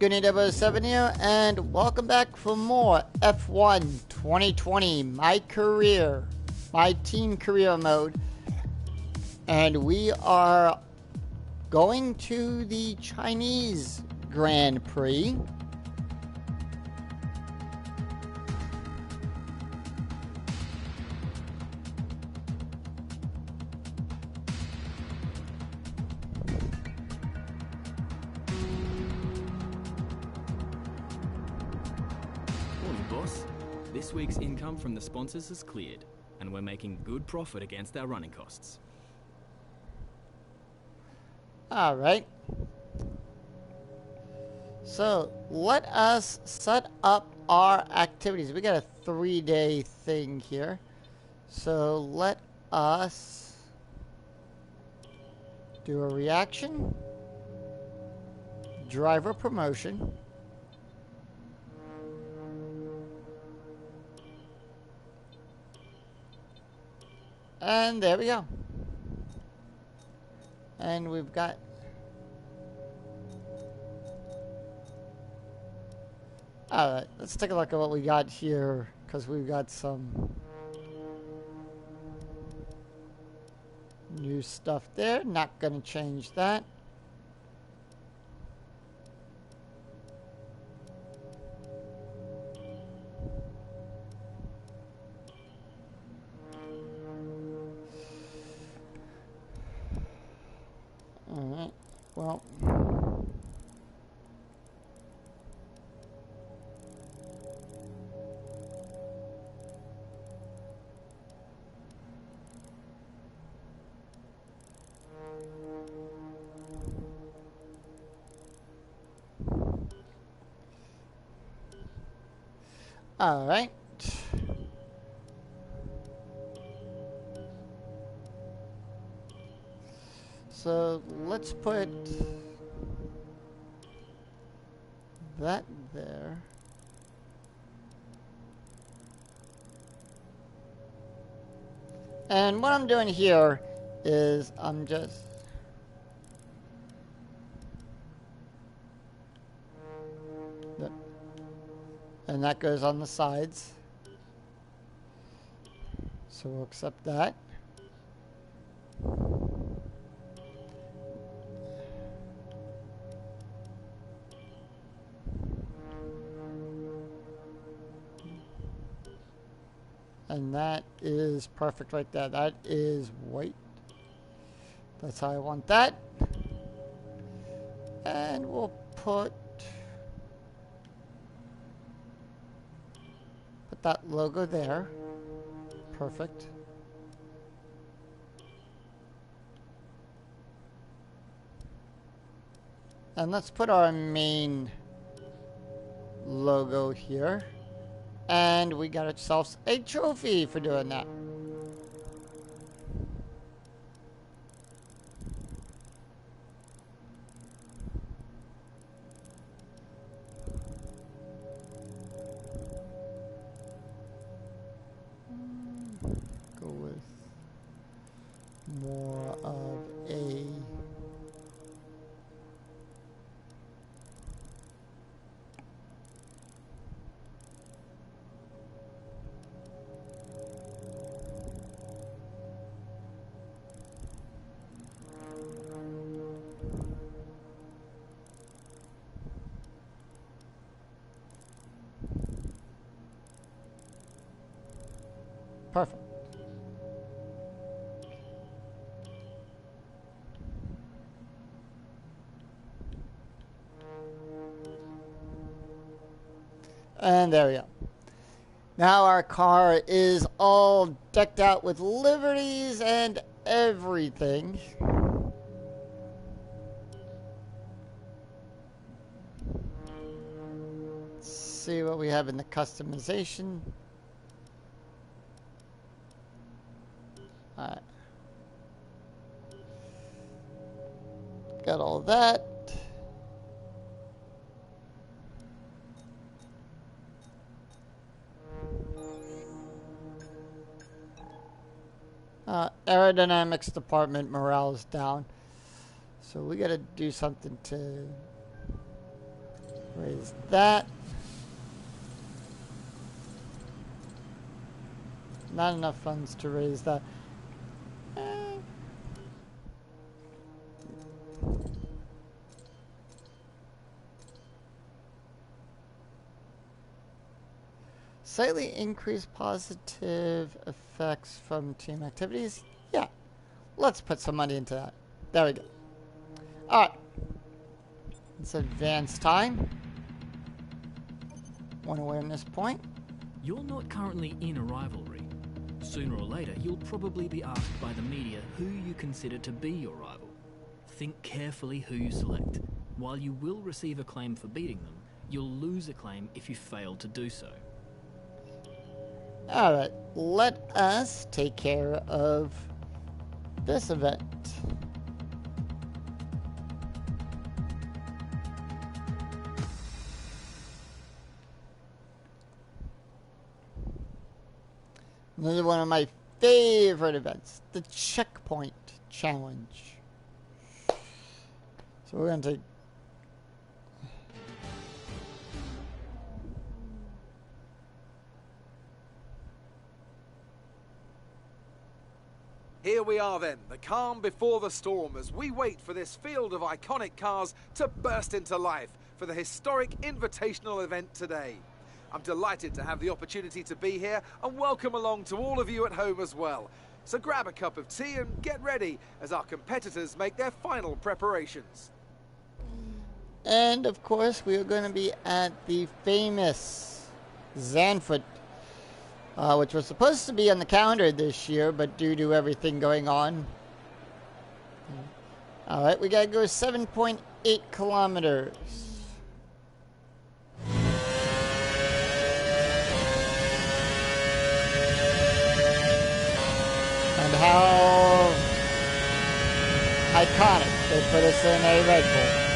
Goody007 here, and welcome back for more F1 2020, my team career mode. And we are going to the Chinese Grand Prix. Boss, this week's income from the sponsors has cleared, and we're making good profit against our running costs. All right. So let us set up our activities. We got a 3-day thing here. So let us do a reaction, driver promotion, and there we go. And we've got alright, let's take a look at what we got here, because we've got some new stuff there. Not gonna change that. Alright, well, alright. So let's put that there. And what I'm doing here is I'm just and that goes on the sides. So we'll accept that. And that is perfect right there. That is white. That's how I want that. And we'll put that logo there. Perfect. And let's put our main logo here. And we got ourselves a trophy for doing that. Go with more of a perfect. And there we go. Now our car is all decked out with liveries and everything. Let's see what we have in the customization. Alright. Got all that. Aerodynamics department morale is down. So we gotta do something to Raise that. Not enough funds to raise that. Slightly increased positive effects from team activities. Yeah. Let's put some money into that. There we go. Alright. Let's advance time. One awareness point. You're not currently in a rivalry. Sooner or later, you'll probably be asked by the media who you consider to be your rival. Think carefully who you select. While you will receive acclaim for beating them, you'll lose acclaim if you fail to do so. Alright, let us take care of this event. This is one of my favorite events, the checkpoint challenge. So we're going to take... Here we are then, the calm before the storm, as we wait for this field of iconic cars to burst into life for the historic invitational event today. I'm delighted to have the opportunity to be here and welcome along to all of you at home as well. So grab a cup of tea and get ready as our competitors make their final preparations. And of course, we are going to be at the famous Zandvoort, which was supposed to be on the calendar this year, but due to everything going on. Alright, we gotta go 7.8 kilometers. And how iconic they put us in a Red Bull.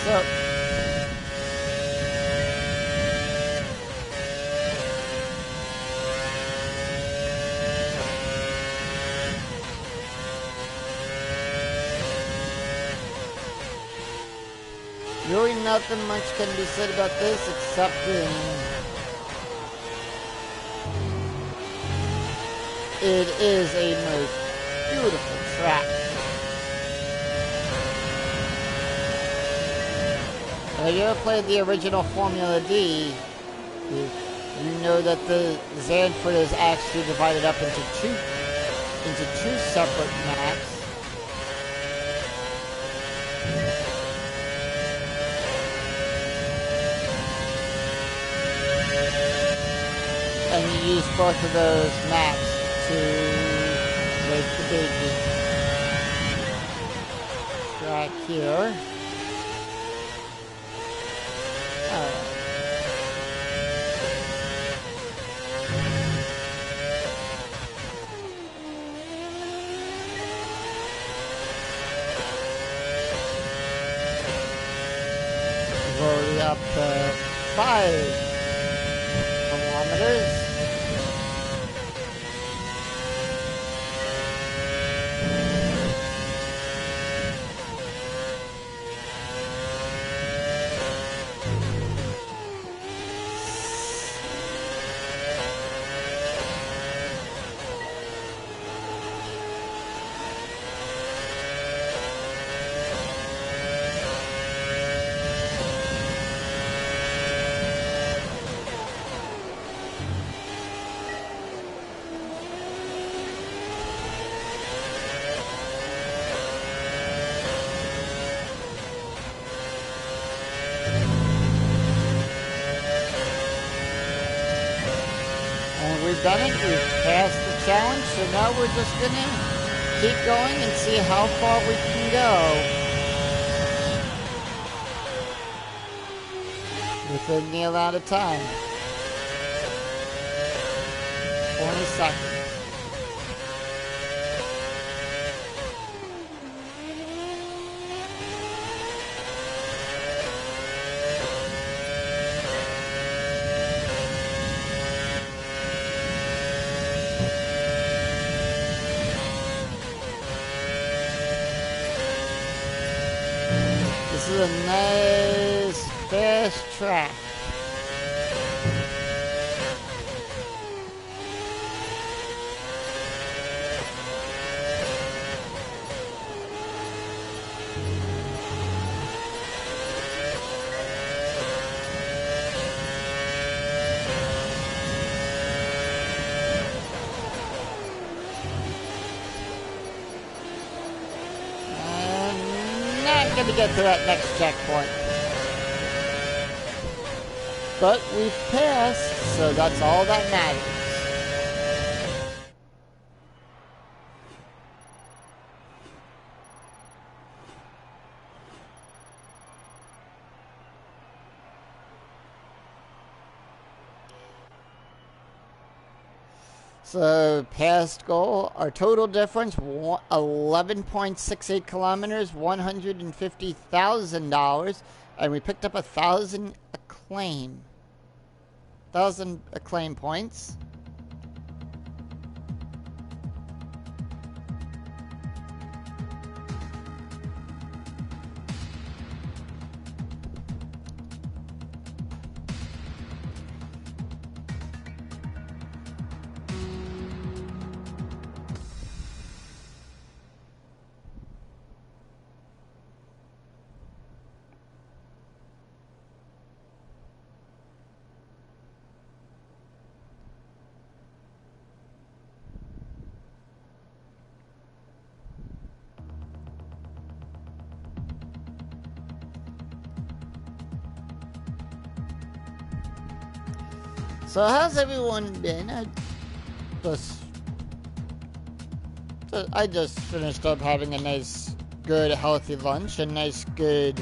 So, really nothing much can be said about this except it is a most beautiful track. If you ever played the original Formula D, you know that the Zandvoort is actually divided up into two separate maps. And you use both of those maps to make the big track here. Already up to 5 kilometers. We've done it, we've passed the challenge, so now we're just gonna keep going and see how far we can go within the allotted time. 20 seconds. is a nice fast track. To get to that next checkpoint, but we've passed, so that's all that matters. So, past goal, our total difference, 11.68 kilometers, $150,000, and we picked up 1,000 acclaim. 1,000 acclaim points. So how's everyone been? I just finished up having a nice, good, healthy lunch. A nice, good,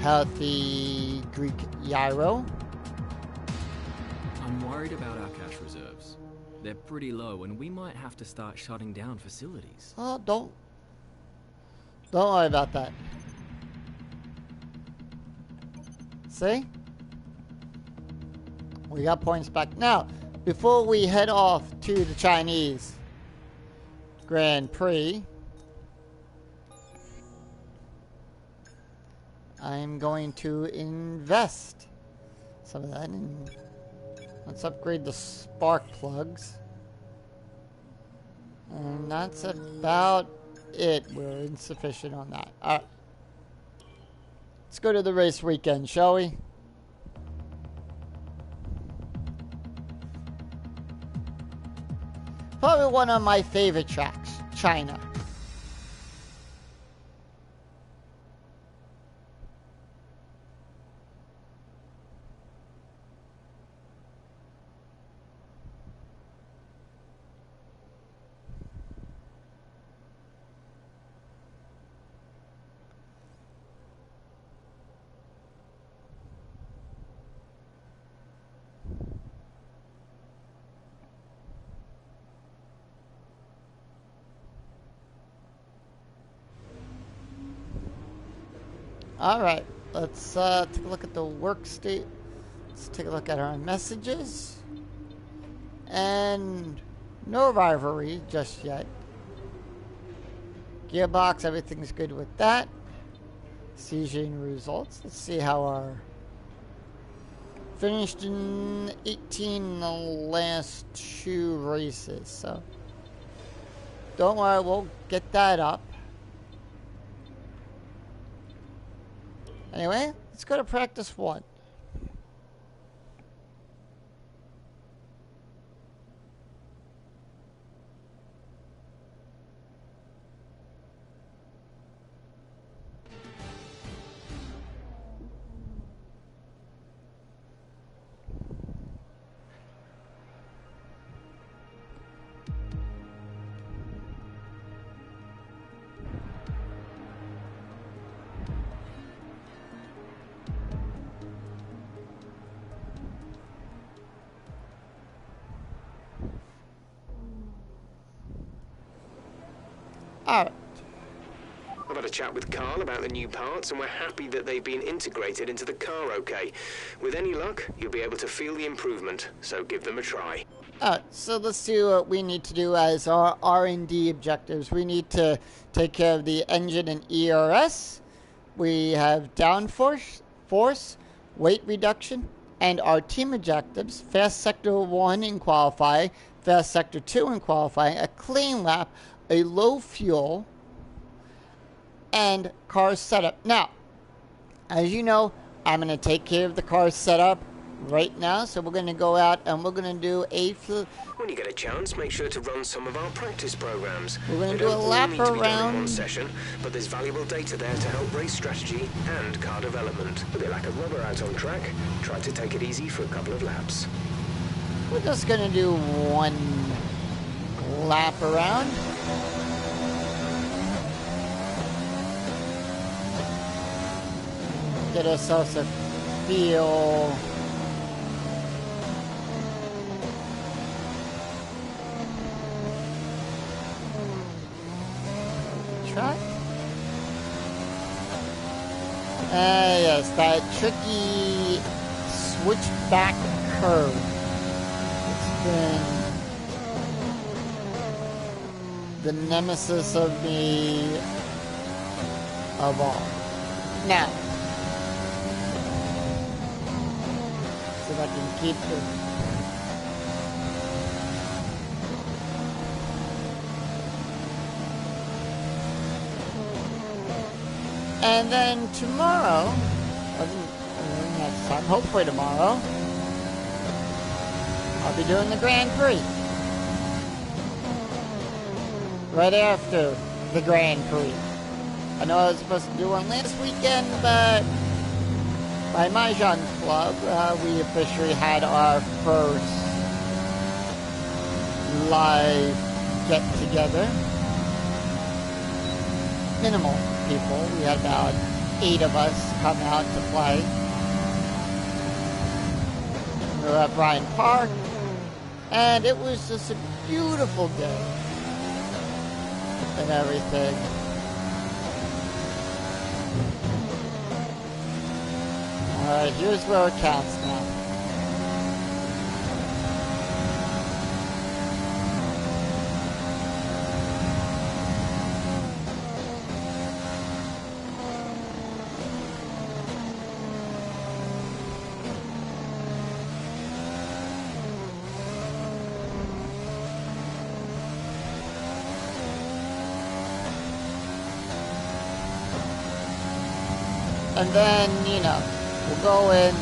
healthy Greek gyro. I'm worried about our cash reserves. They're pretty low, and we might have to start shutting down facilities. Oh, don't worry about that. See? We got points back. Now, before we head off to the Chinese Grand Prix, I'm going to invest some of that in. Let's upgrade the spark plugs. And that's about it. We're insufficient on that. Alright. Let's go to the race weekend, shall we? Probably one of my favorite tracks, China. Alright, let's take a look at the work state. Let's take a look at our messages. And no rivalry just yet. Gearbox, everything's good with that. Sieging results. Let's see how our... Finished in 18 the last 2 races, so... Don't worry, we'll get that up. Anyway, let's go to practice 1. Alright. I've had a chat with Carl about the new parts, and we're happy that they've been integrated into the car okay. With any luck, you'll be able to feel the improvement, so give them a try. Alright, so let's see what we need to do as our R&D objectives. We need to take care of the engine and ERS. we have downforce, force, weight reduction, and our team objectives: fast sector 1 in qualifying, fast sector 2 in qualifying, a clean lap, a low fuel, and car setup. Now, as you know, I'm going to take care of the car setup right now, so we're going to go out and we're going to do a... When you get a chance, make sure to run some of our practice programs. We're going to They do a don't all lap need to be done in one around. session, but there's valuable data there to help race strategy and car development. With a lack of rubber out on track, try to take it easy for a couple of laps. We're just going to do one lap around. Get ourselves a feel. Track. Yes, that tricky switchback curve. It's been the nemesis of me of all. Now, see if I can keep the... And then tomorrow, next time, hopefully tomorrow, I'll be doing the Grand Prix. Right after the Grand Prix. I know I was supposed to do one last weekend, but by Mahjong Club, we officially had our first live get-together. Minimal people. We had about 8 of us come out to play. We were at Bryant Park, and it was just a beautiful day and everything. Alright, here's where it counts now. And then, you know, we'll go in,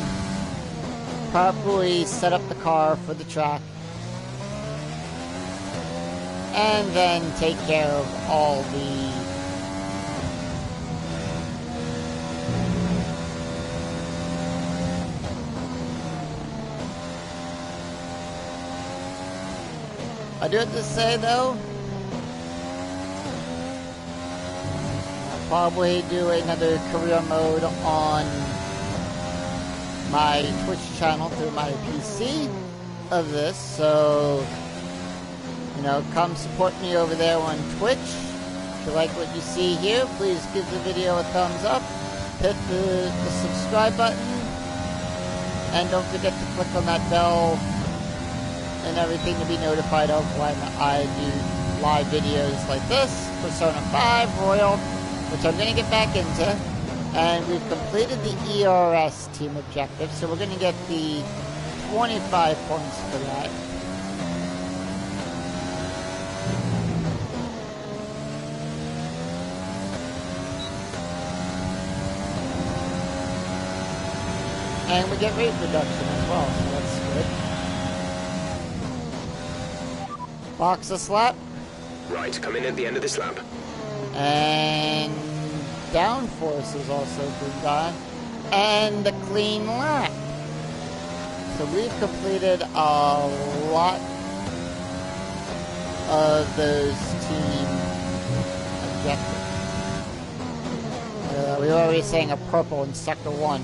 properly set up the car for the track, and then take care of all the I do have to say though, probably do another career mode on my Twitch channel through my PC of this, so you know, come support me over there on Twitch. If you like what you see here, please give the video a thumbs up, hit the subscribe button, and don't forget to click on that bell and everything to be notified of when I do live videos like this. Persona 5 Royal, which I'm going to get back into, and we've completed the ERS team objective, so we're going to get the 25 points for that. And we get rate reduction as well, so that's good. Box a slap. Right, come in at the end of this lap. And downforce has also been done. And the clean lap. So we've completed a lot of those team objectives. We were already saying a purple in Sector 1.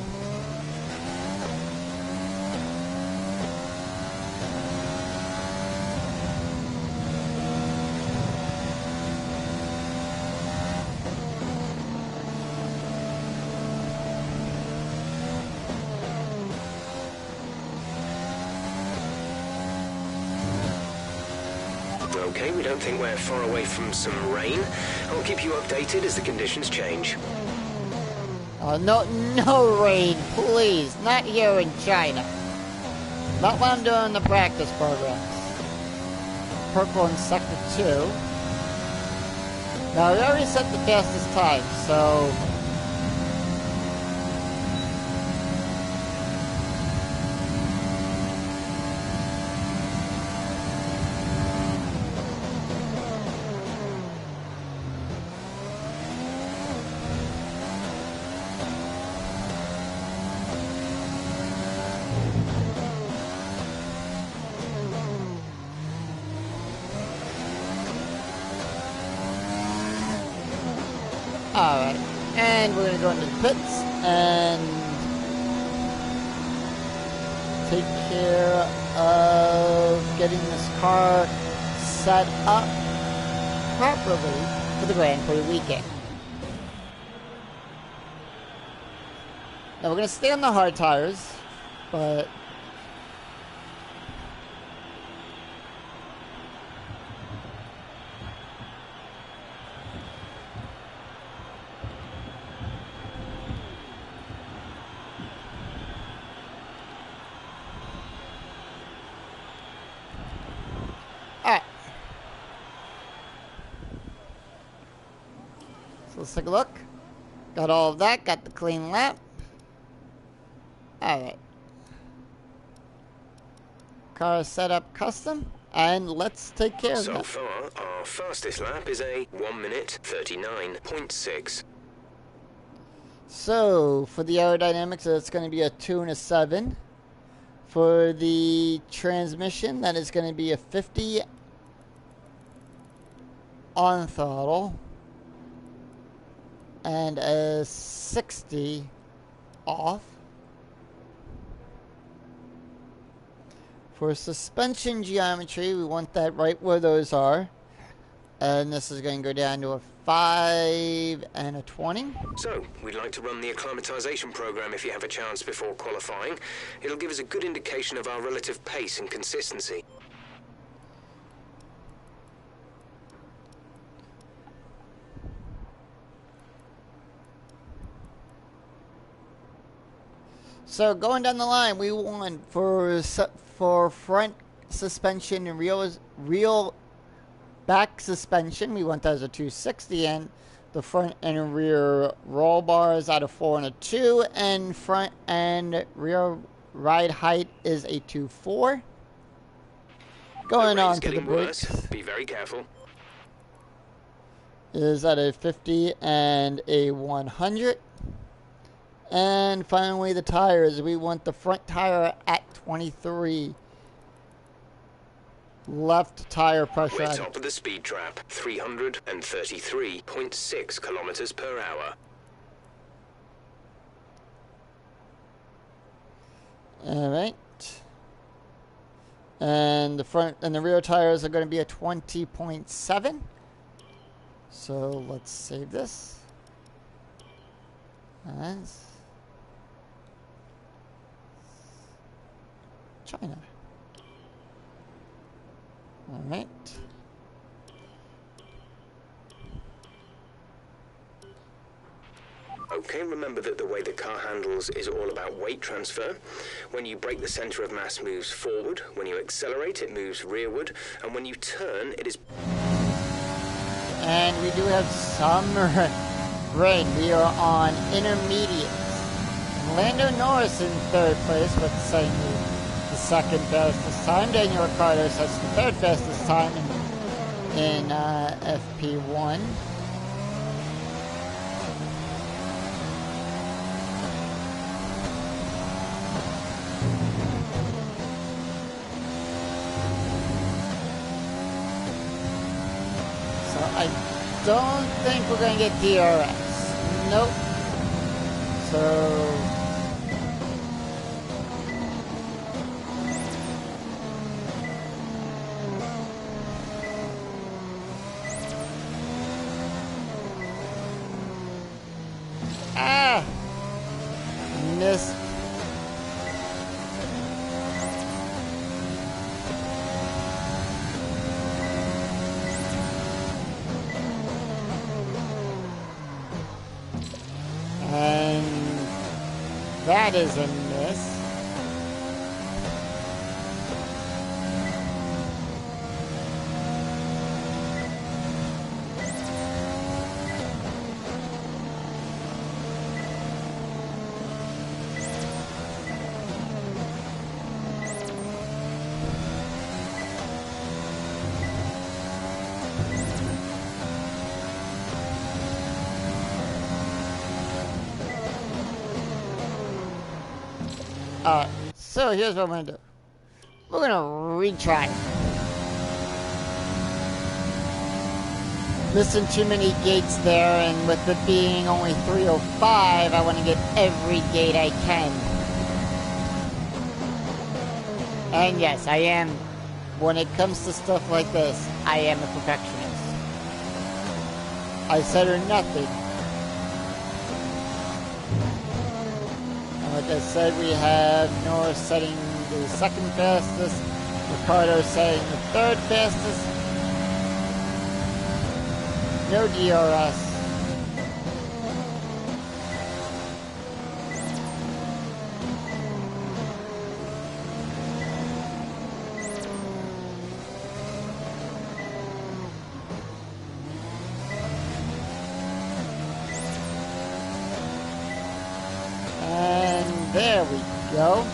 Okay, we don't think we're far away from some rain. I'll keep you updated as the conditions change. No, no rain, please. Not here in China. Not when I'm doing the practice programs. Purple in Sector 2. Now, we already set the fastest time, so... Alright, and we're going to go into the pits and take care of getting this car set up properly for the Grand Prix weekend. Now we're going to stay on the hard tires, but... Alright. So let's take a look. Got all of that, got the clean lap. Alright. Car set up custom, and let's take care of So that. far, our fastest lap is a 1 minute 39.6. So, for the aerodynamics, it's going to be a 2 and a 7. For the transmission, that is going to be a 50 on throttle and a 60 off. For suspension geometry, we want that right where those are. And this is going to go down to a 5 and a 20. So, we'd like to run the acclimatization program if you have a chance before qualifying. It'll give us a good indication of our relative pace and consistency. So going down the line, we want for front suspension and real back suspension, we want that as a 260, and the front and rear roll bars out of 4 and a 2, and front and rear ride height is a 2.4. Going on to the brakes. Be very careful. Is at a 50 and a 100. And finally, the tires. We want the front tire at 23. Left tire pressure. We're top of the speed trap, 333.6 kilometers per hour. All right. And the front and the rear tires are going to be a 20.7. So let's save this. Nice. China. All right. Okay, remember that the way the car handles is all about weight transfer. When you brake, the center of mass moves forward. When you accelerate, it moves rearward. And when you turn, it is... And we do have some rain. We are on intermediate. Lando Norris in third place, but saying the second fastest time. Daniel Ricciardo has the third fastest time in FP1. So I don't think we're going to get DRS. Nope. So... Ah! Missed. And that is a miss. Alright, so here's what I'm gonna do. We're gonna retry. Missing too many gates there, and with it being only 305, I want to get every gate I can. And yes, I am, when it comes to stuff like this, I am a perfectionist. I settle nothing. Like I said, we have Norris setting the second fastest, Ricardo setting the third fastest. No DRS. And there we go.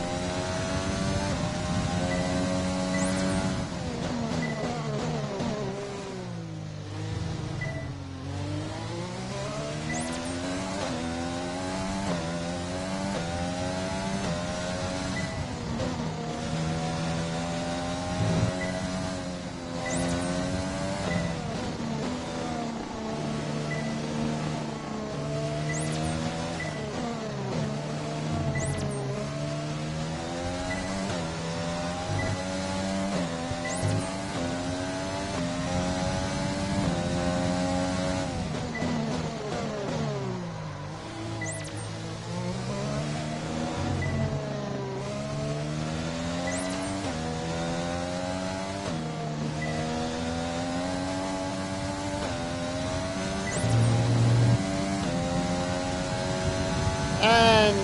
And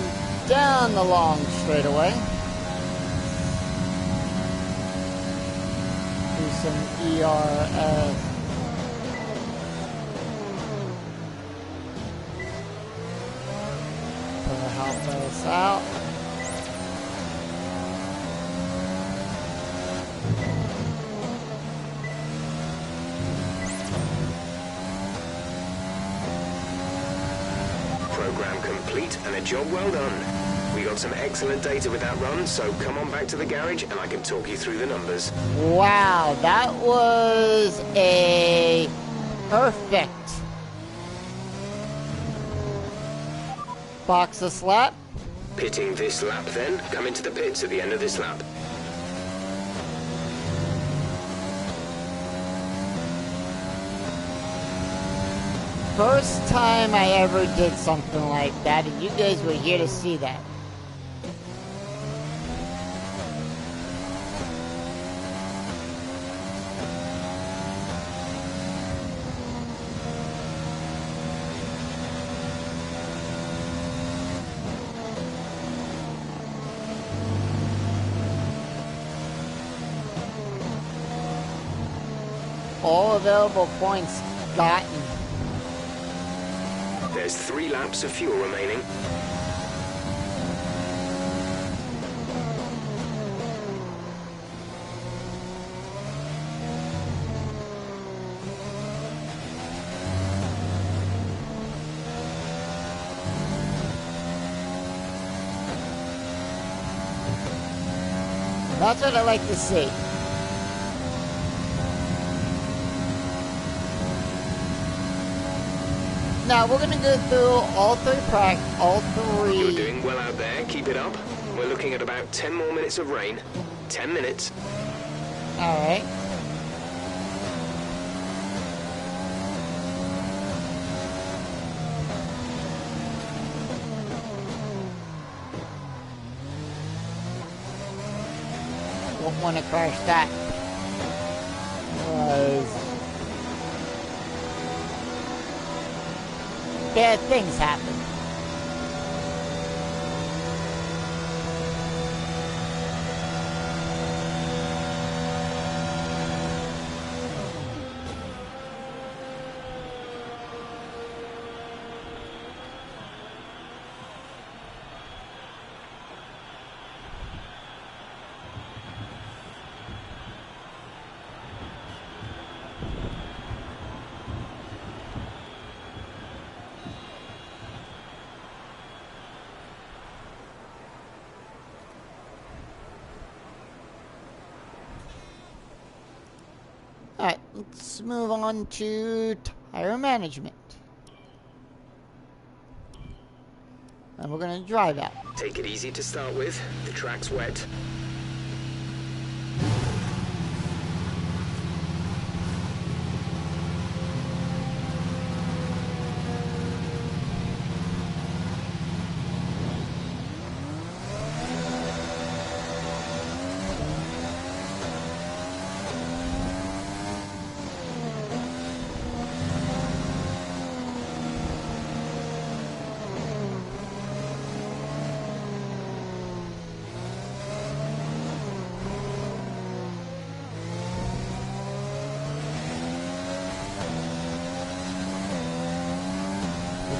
down the long straightaway. Do some ERS. Gonna help us out. Program complete and a job well done. We got some excellent data with that run, so come on back to the garage and I can talk you through the numbers. Wow, that was a perfect box of slap. Pitting this lap then. Come into the pits at the end of this lap. First time I ever did something like that, and you guys were here to see that. All available points gotten. There's 3 laps of fuel remaining. That's what I like to see. Now we're gonna go through all three. You're doing well out there. Keep it up. We're looking at about 10 more minutes of rain. 10 minutes. All right. Won't want to crash that. Bad things happen. let's move on to tire management. And we're going to drive out. Take it easy to start with. The track's wet.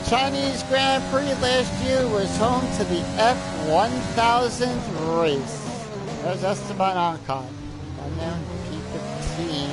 Chinese Grand Prix last year was home to the F1000 race. There's Esteban Ocon. And then P15.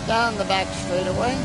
Down the back straightaway.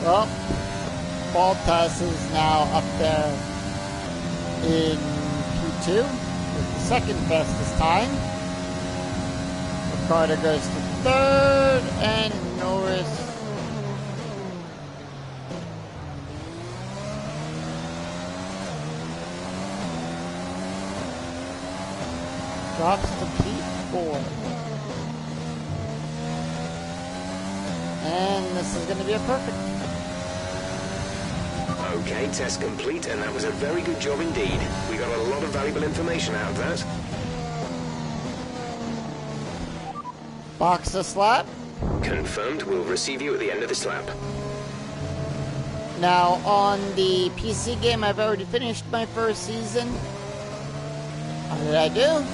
Well, Bottas is now up there in P2 with the second fastest time. Ricardo goes to third, and Norris drops to P4. And this is going to be a perfect. Okay, test complete, and that was a very good job indeed. We got a lot of valuable information out of that. Box a slap. Confirmed. We'll receive you at the end of this lap. Now, on the PC game, I've already finished my first season. How did I do?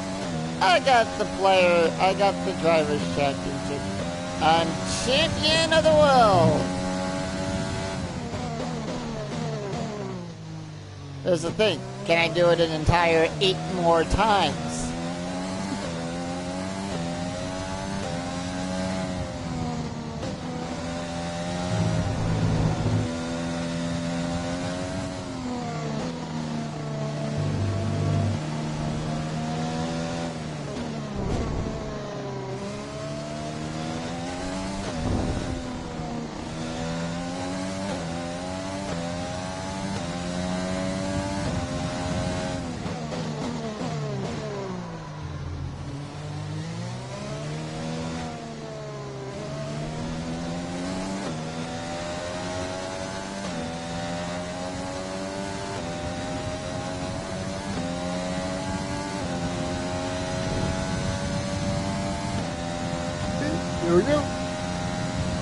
I got the driver's championship. I'm champion of the world. Here's the thing. Can I do it an entire 8 more times?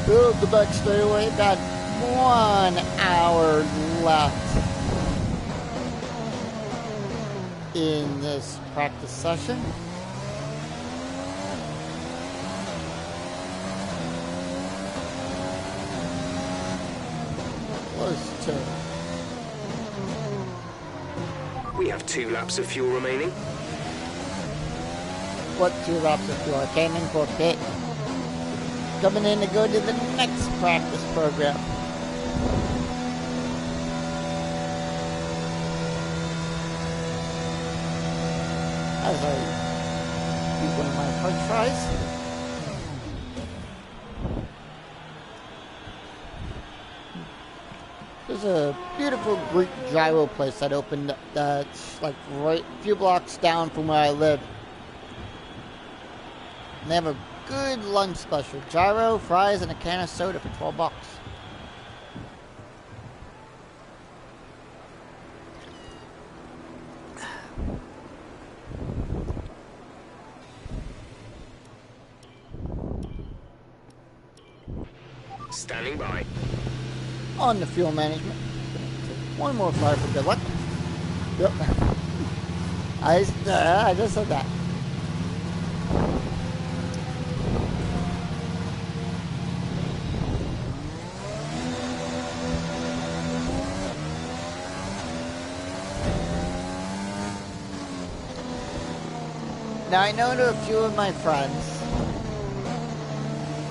Build the back straightaway. About 1 hour left in this practice session. Close to. We have 2 laps of fuel remaining. What 2 laps of fuel? I came in for a pit. Coming in to go to the next practice program. As I eat one of my french fries. There's a beautiful Greek gyro place that opened up that's like right a few blocks down from where I live. And they have a good lunch special. Gyro, fries, and a can of soda for $12. Standing by. On the fuel management. One more fire for good luck. Yep. I just said that. Now I know to a few of my friends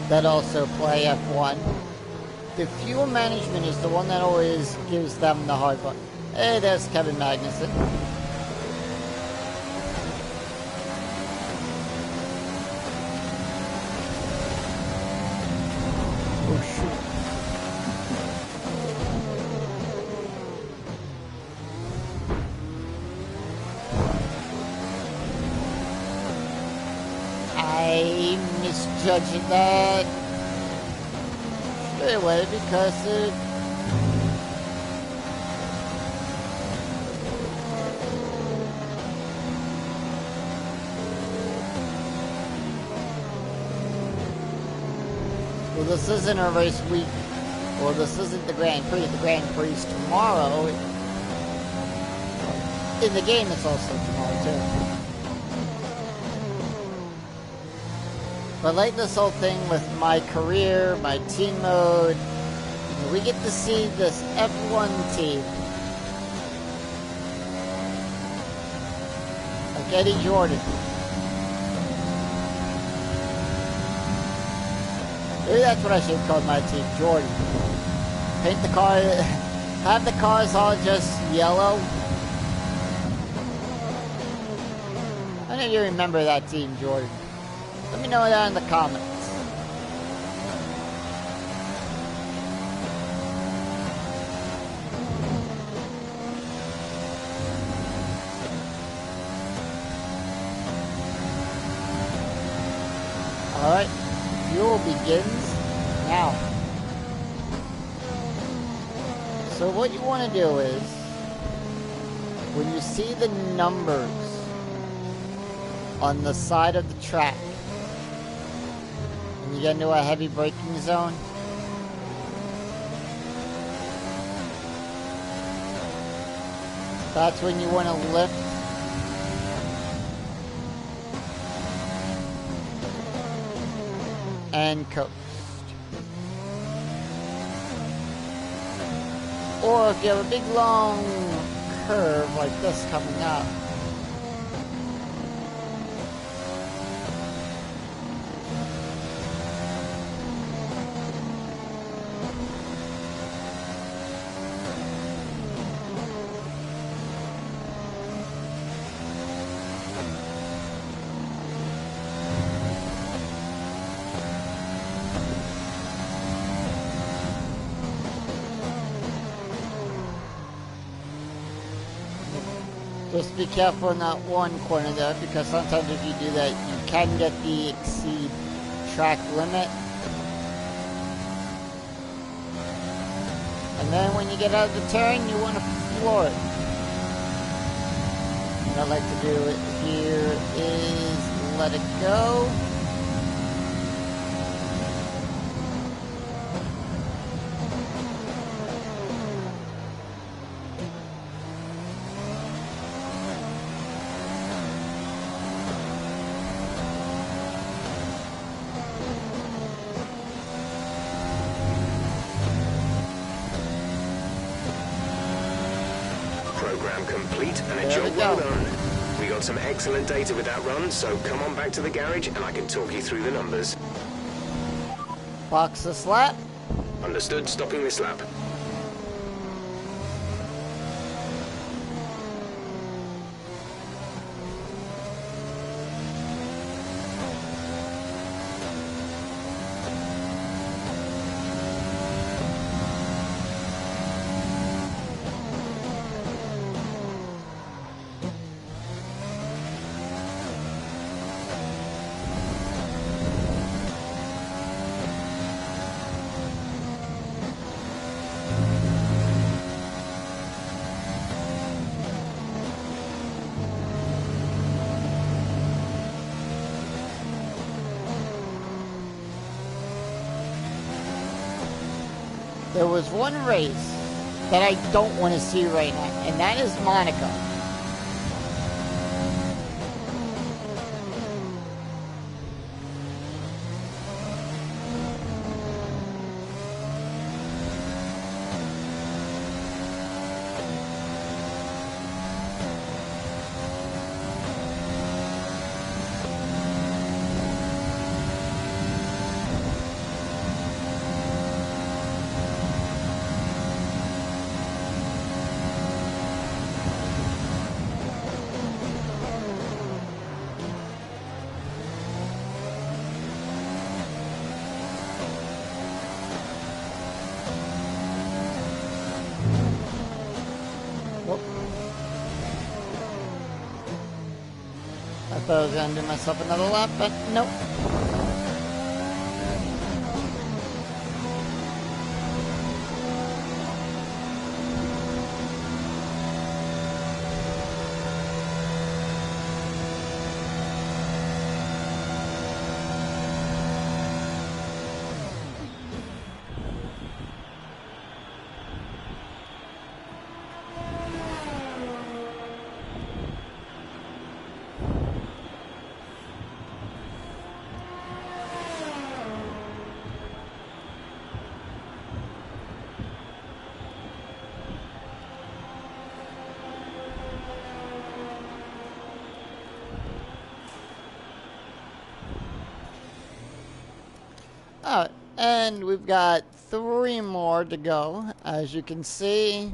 that also play F1, the fuel management is the one that always gives them the hard one. Hey, there's Kevin Magnuson. Oh shoot. I misjudged that straight away because it well, this isn't a race week, or this isn't the Grand Prix. The Grand Prix is tomorrow. In the game, it's also tomorrow too. But like this whole thing with my career, my team mode, we get to see this F1 team. Like Eddie Jordan. Maybe that's what I should call my team, Jordan. Paint the car, have the cars all just yellow. I know you remember that team, Jordan. Let me know that in the comments. Alright, fuel begins now. So what you want to do is, when you see the numbers on the side of the track, you get into a heavy braking zone, that's when you want to lift and coast. Or if you have a big long curve like this coming up, just be careful in that one corner there, because sometimes if you do that, you can get the exceed track limit. And then when you get out of the turn, you want to floor it. What I like to do it here is let it go. program complete and a There we job well go. done. We got some excellent data with that run, so come on back to the garage and I can talk you through the numbers. Box the slap. Understood, stopping this lap. There was one race that I don't want to see right now, and that is Monaco. I thought I was going to do myself another lap, but nope. Alright, and we've got 3 more to go, as you can see.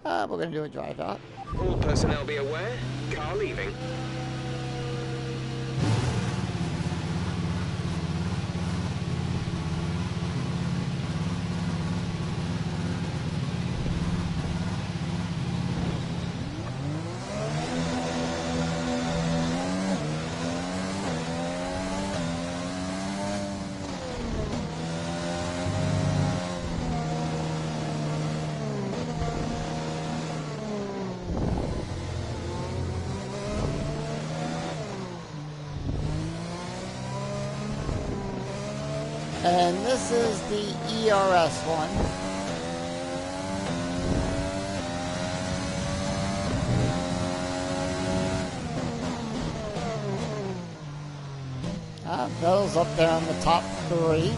We're going to do a drive out. All personnel be aware, car leaving. And this is the ERS one. Bell's up there on the top 3.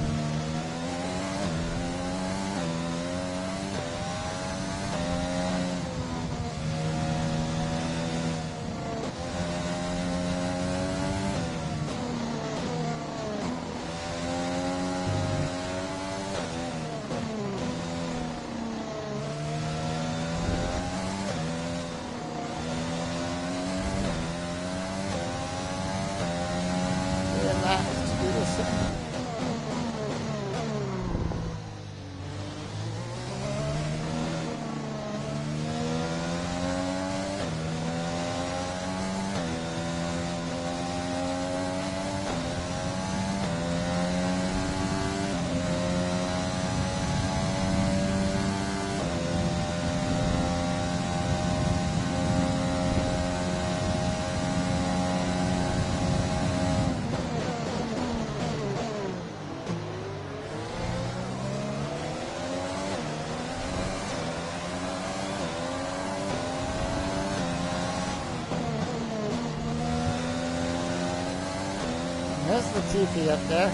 There's the TP up there.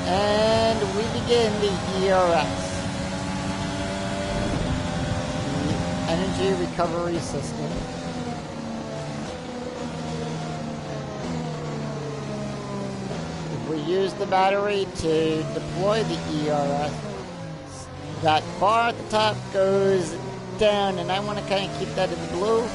And we begin the ERS. energy recovery system. If we use the battery to deploy the ERS, that bar at the top goes down, and I want to kind of keep that in the blue.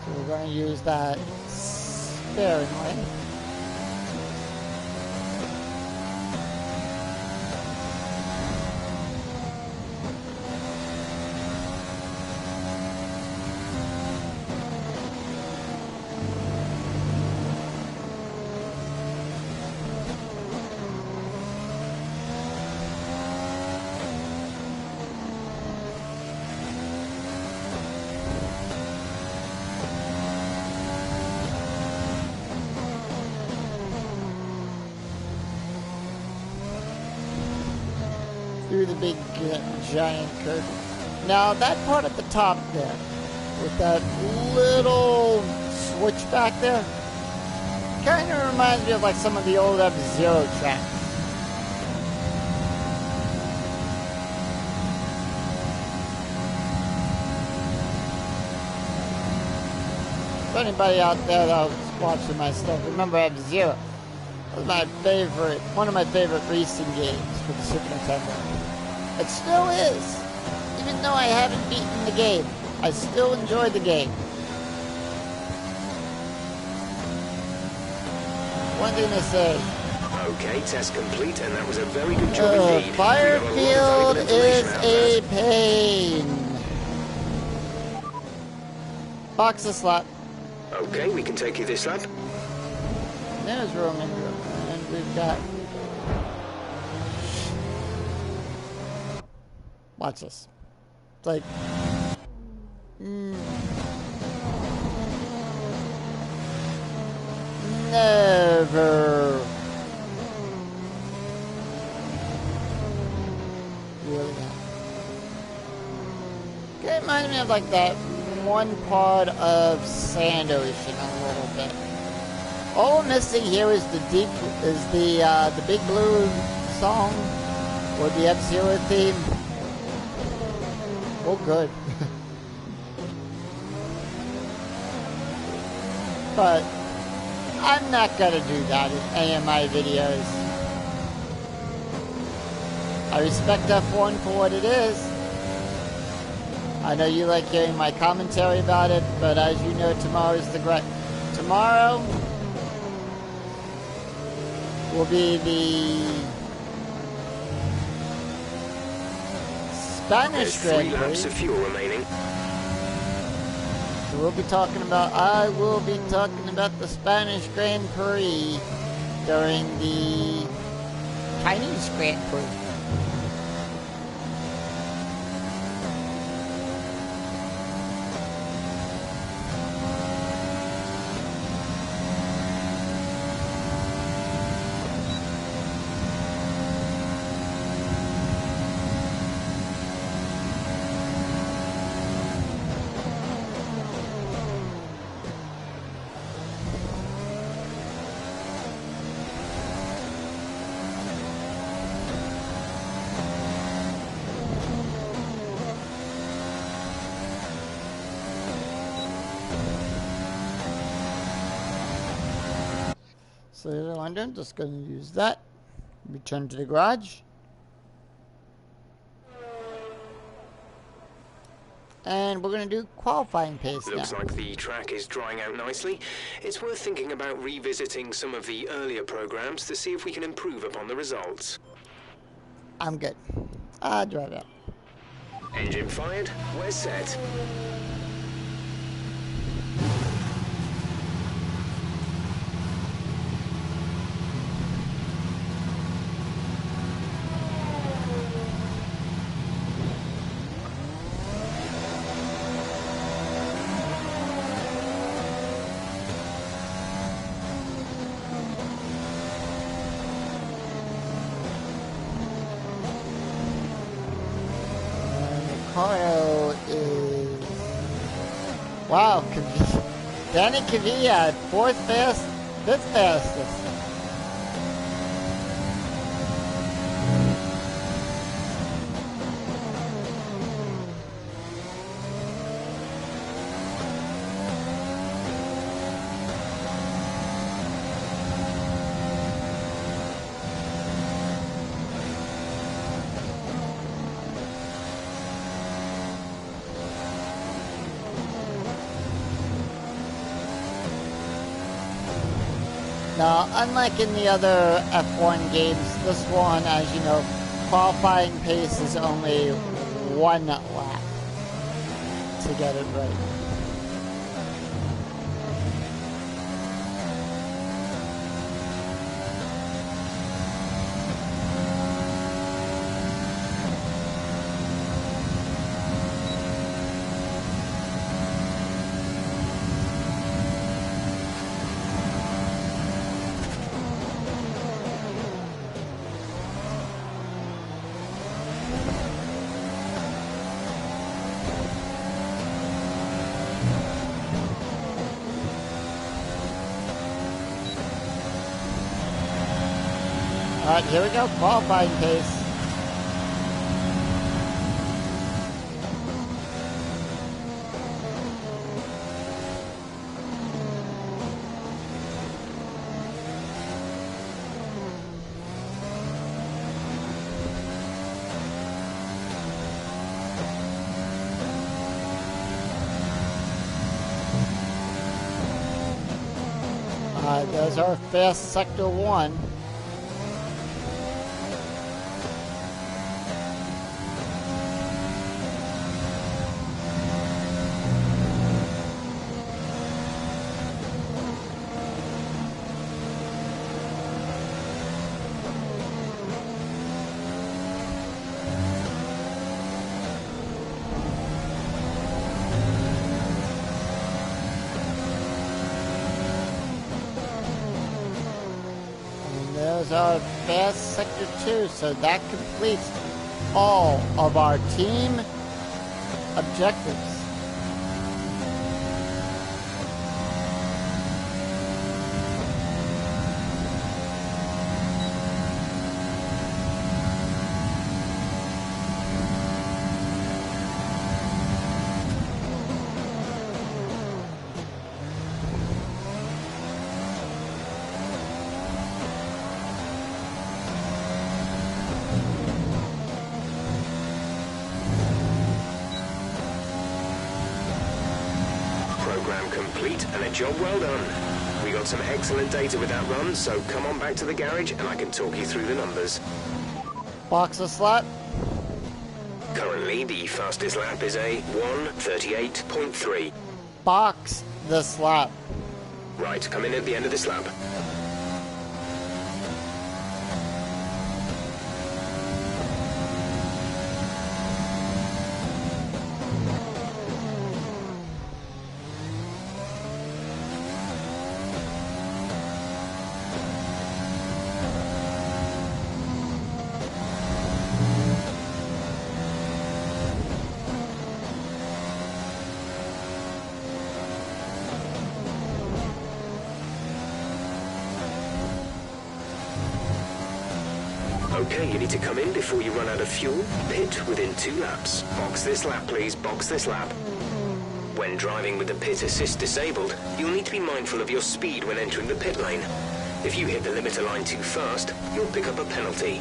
So we're going to use that sparingly. Through the big giant curve. Now that part at the top there, with that little switch back there, kind of reminds me of like some of the old F-Zero tracks. For anybody out there that was watching my stuff, remember F-Zero? That was my favorite, one of my favorite racing games for the Super Nintendo. It still is. Even though I haven't beaten the game, I still enjoy the game. One thing to say. Okay, test complete, and that was a very good job indeed. Firefield is a pain. Box a slot. Okay, we can take you this lap. There's room in room. And we've got... Watch this. It's like... Never... Really not. It reminds me of like that one part of Sand Ocean a little bit. All I'm missing here is the Big Blue song or the F-Zero theme. Oh, good. But I'm not gonna do that in any of my videos. I respect F1 for what it is. I know you like hearing my commentary about it, but as you know, tomorrow will be the Spanish Grand Prix. 3 laps of fuel remaining. So I will be talking about the Spanish Grand Prix during the Chinese Grand Prix. So I'm just going to use that. Return to the garage. And we're going to do qualifying pace now. Looks like the track is drying out nicely. It's worth thinking about revisiting some of the earlier programs to see if we can improve upon the results. I'm good. I'll drive out. Engine fired. We're set. Ricardo is... Wow, Danny Cavilla at 4th best. bit fastest. Now, unlike in the other F1 games, this one, as you know, qualifying pace is only 1 lap to get it right. Alright, here we go, qualifying pace. Alright, there's our fast sector 1. There's our fast sector 2, so that completes all of our team objectives. Program complete and a job well done. We got some excellent data with that run, so come on back to the garage and I can talk you through the numbers. Box a slot. Currently, the fastest lap is a 1:38.3. Box the slot. Right, come in at the end of this lap. Okay, you need to come in before you run out of fuel. Pit within 2 laps. Box this lap, please. Box this lap. When driving with the pit assist disabled, you'll need to be mindful of your speed when entering the pit lane. If you hit the limiter line too fast, you'll pick up a penalty.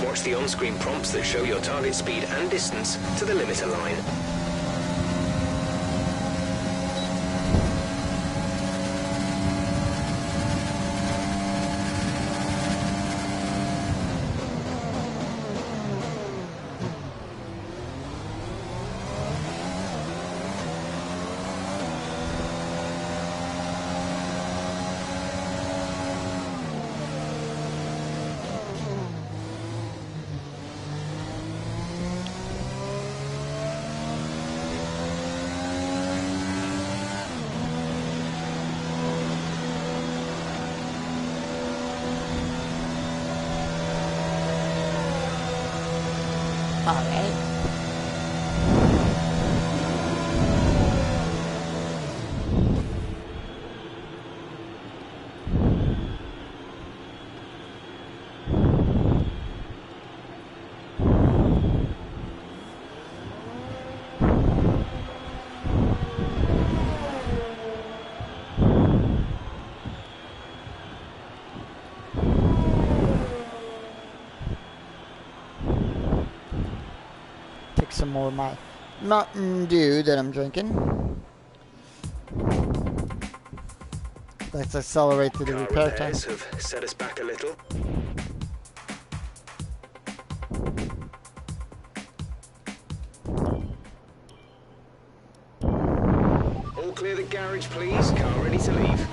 Watch the on-screen prompts that show your target speed and distance to the limiter line. Alright. take some more of my Mountain Dew that I'm drinking. Let's accelerate through the Car repair time. repairs have set us back a little. All clear the garage, please. Car ready to leave.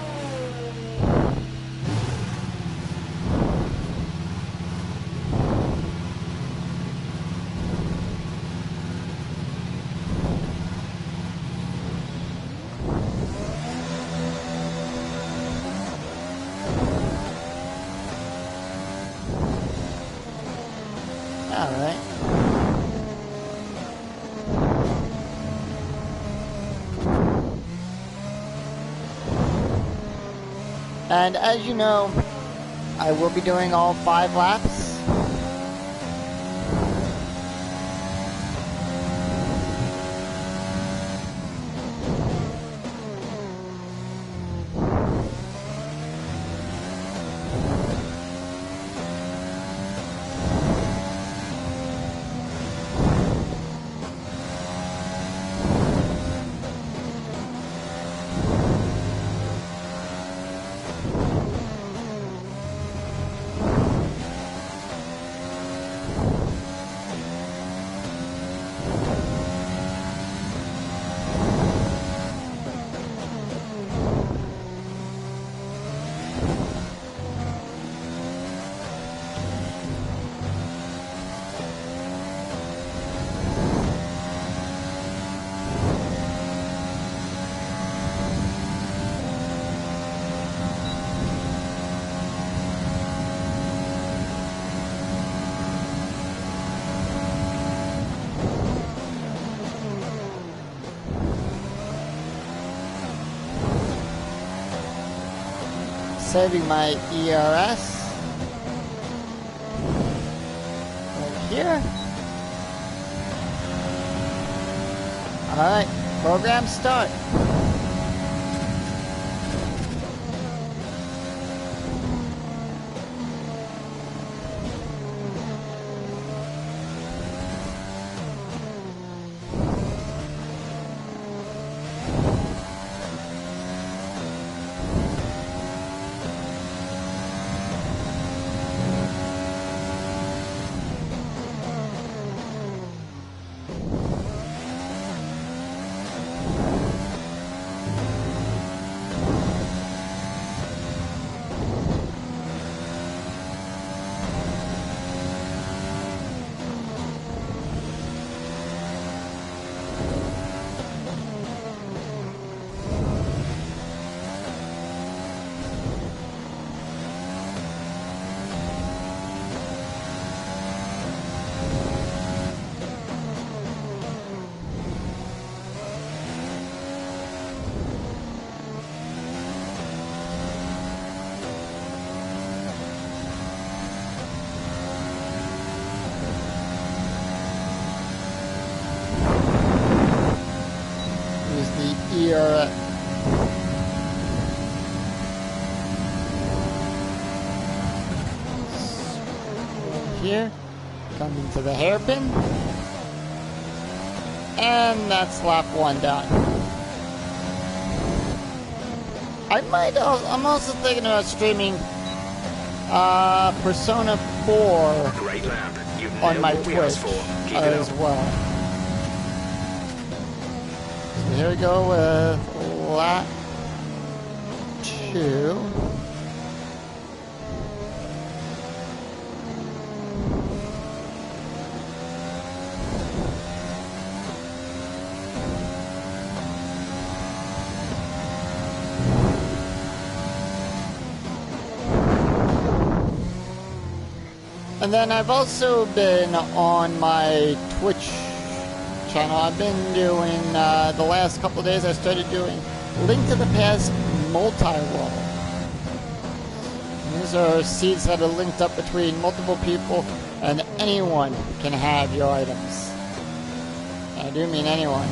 Alright. And as you know, I will be doing all 5 laps. Saving my ERS right here. Alright, program start. ERS. Here, come into the hairpin, and that's lap 1 done. I'm also thinking about streaming Persona 4 Great lap. on my Twitch as well. So here we go with lap 2. And then I've also been on my Twitch channel. I've been doing, the last couple of days I started doing Link to the Past multi-roll. These are seeds that are linked up between multiple people, and anyone can have your items. I do mean anyone.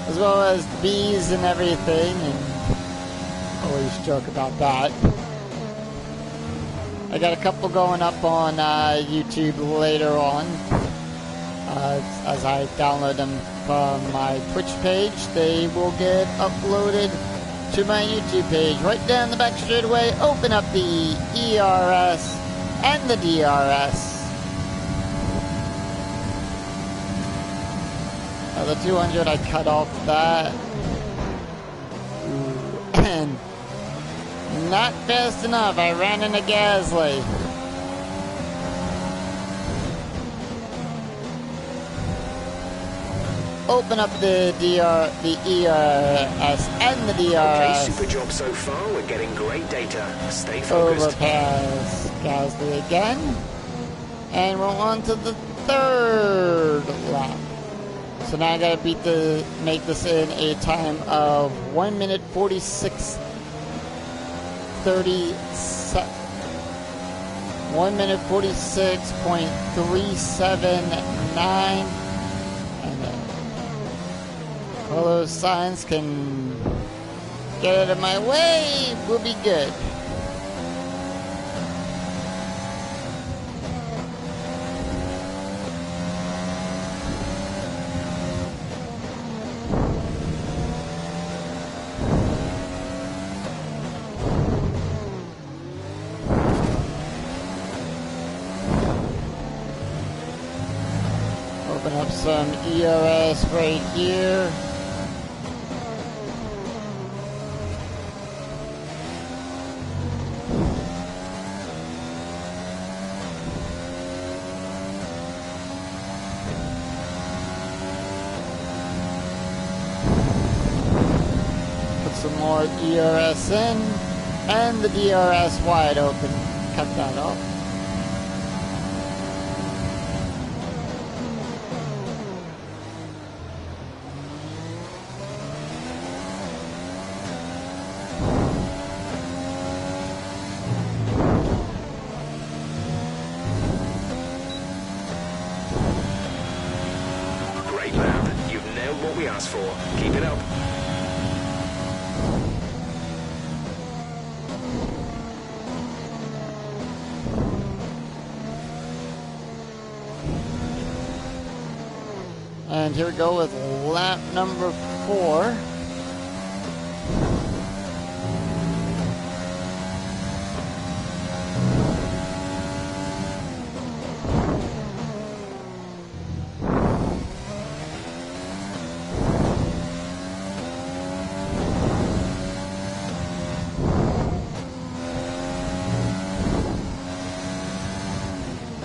As well as bees and everything, and always joke about that. I got a couple going up on YouTube later on. As I download them from my Twitch page, they will get uploaded to my YouTube page. Right down the back straightaway, open up the ERS and the DRS. The 200, I cut off that. And not fast enough, I ran into Gasly. Open up the ERS and the DRS. Okay, super job so far. We're getting great data. Stay focused. Overpass Gasly again. And we're on to the third lap. So now I gotta make this in a time of 1 minute 46:37. 1 minute 46.379. All those signs can get out of my way, we'll be good. Open up some ERS right here. Some more ERS in, and the DRS wide open. Cut that off. Great lap. You've nailed what we asked for. Keep it up. And here we go with lap number 4.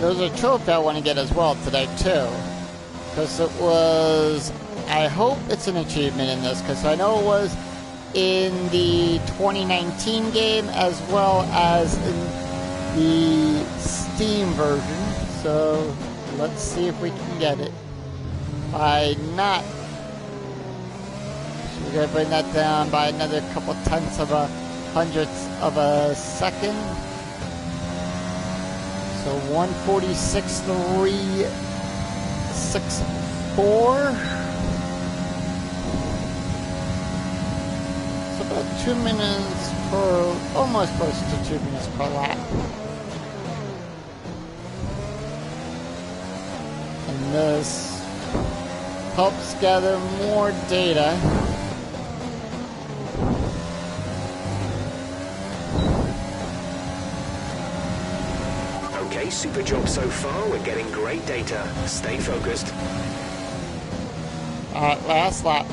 There's a trophy I want to get as well today too. Because it was, I hope it's an achievement in this, because I know it was in the 2019 game as well as in the Steam version. So let's see if we can get it. By not, so we're going to bring that down by another couple tenths of a hundredths of a second. So 146.364. It's about 2 minutes per, almost close to 2 minutes per lap. And this helps gather more data. Okay, super job so far. We're getting great data. Stay focused. Alright, last lap.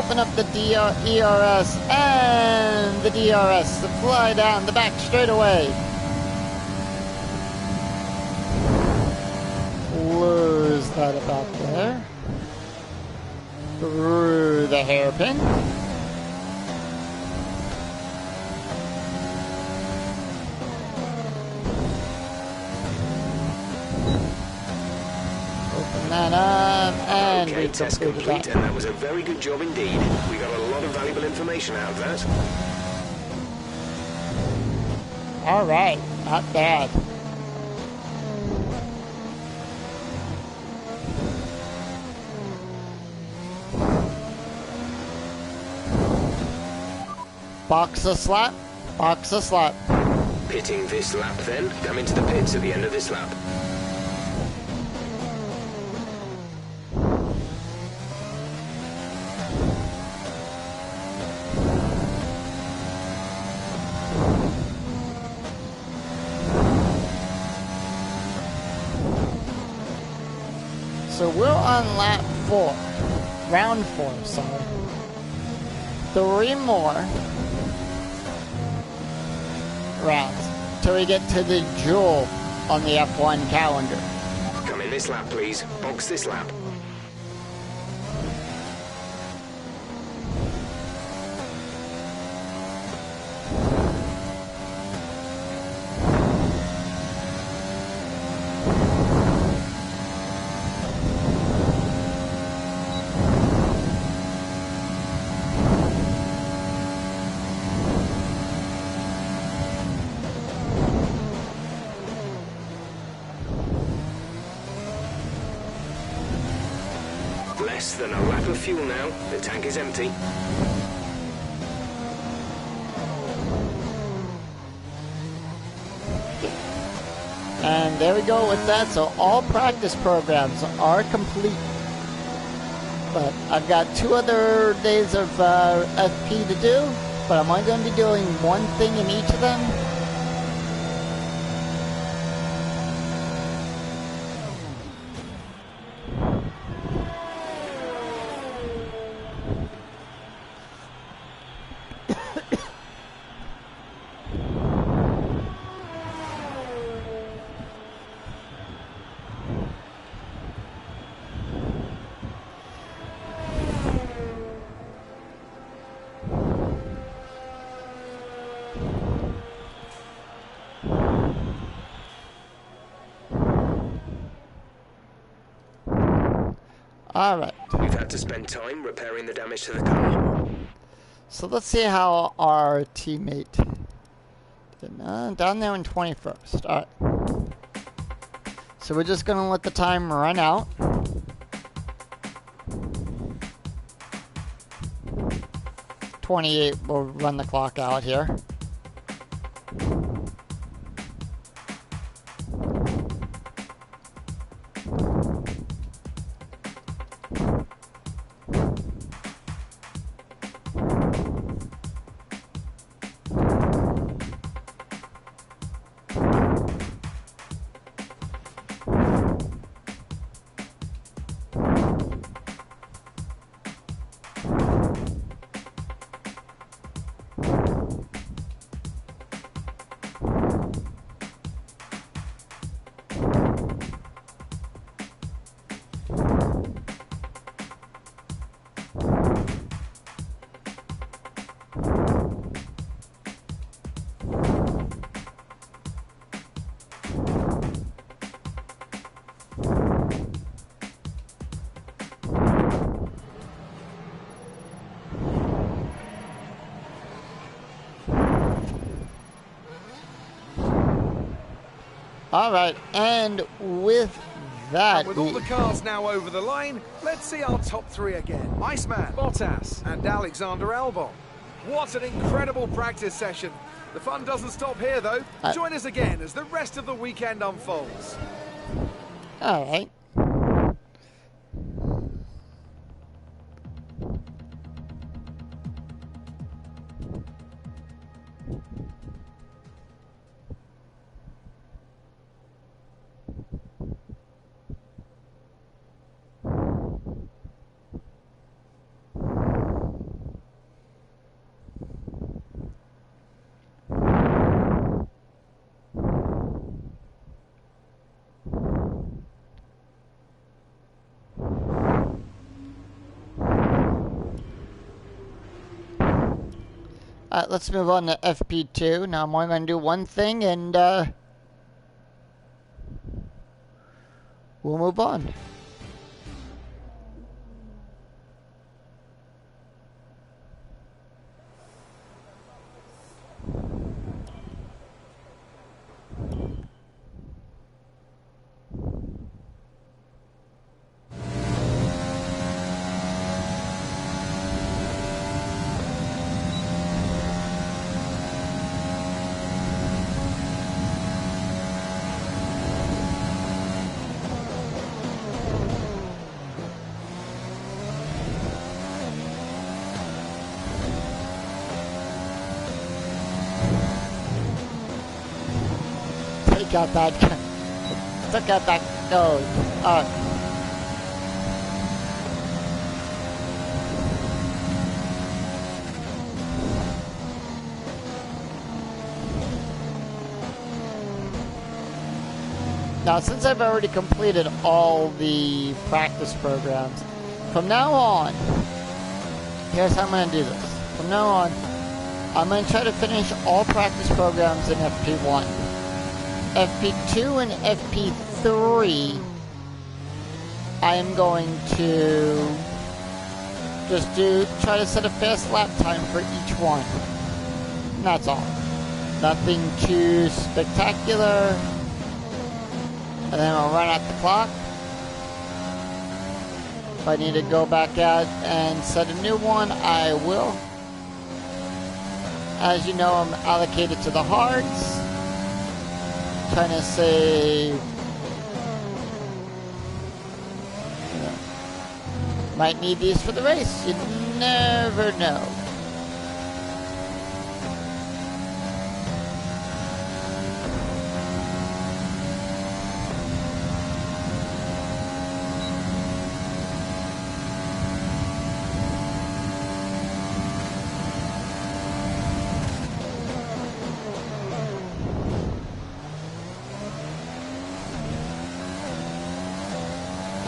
open up the ERS and the DRS to fly down the back straightaway. Lose that about there. Through the hairpin. Open that up, and okay, we test completed complete, that. and that was a very good job indeed. We got a lot of valuable information out of that. All right, not bad. Box a slap, box a slap. Pitting this lap then. Come into the pits at the end of this lap. So we're on lap 4. Round 4, sorry. 3 more rounds till we get to the jewel on the F1 calendar. Come in this lap, please. Box this lap. Less than a lap of fuel now. The tank is empty. And there we go with that. So all practice programs are complete. But I've got 2 other days of FP to do, but I'm only going to be doing one thing in each of them. Alright, We've had to spend time repairing the damage to the car. so let's see how our teammate did. Down there in 21st. Alright. So we're just going to let the time run out. .28 will run the clock out here. All right, and with that, And with all the cars now over the line, let's see our top 3 again. Iceman, Bottas, and Alexander Albon. What an incredible practice session. The fun doesn't stop here, though. Join us again as the rest of the weekend unfolds. all right. Alright, let's move on to FP2. Now I'm only going to do one thing and we'll move on. Took out that code. Now, since I've already completed all the practice programs, from now on, here's how I'm going to do this. From now on, I'm going to try to finish all practice programs in FP1. FP2 and FP3, I am going to just try to set a fast lap time for each one. And that's all. Nothing too spectacular. And then I'll run out the clock. If I need to go back out and set a new one, I will. As you know, I'm allocated to the hards. Trying to save. Might need these for the race. You never know.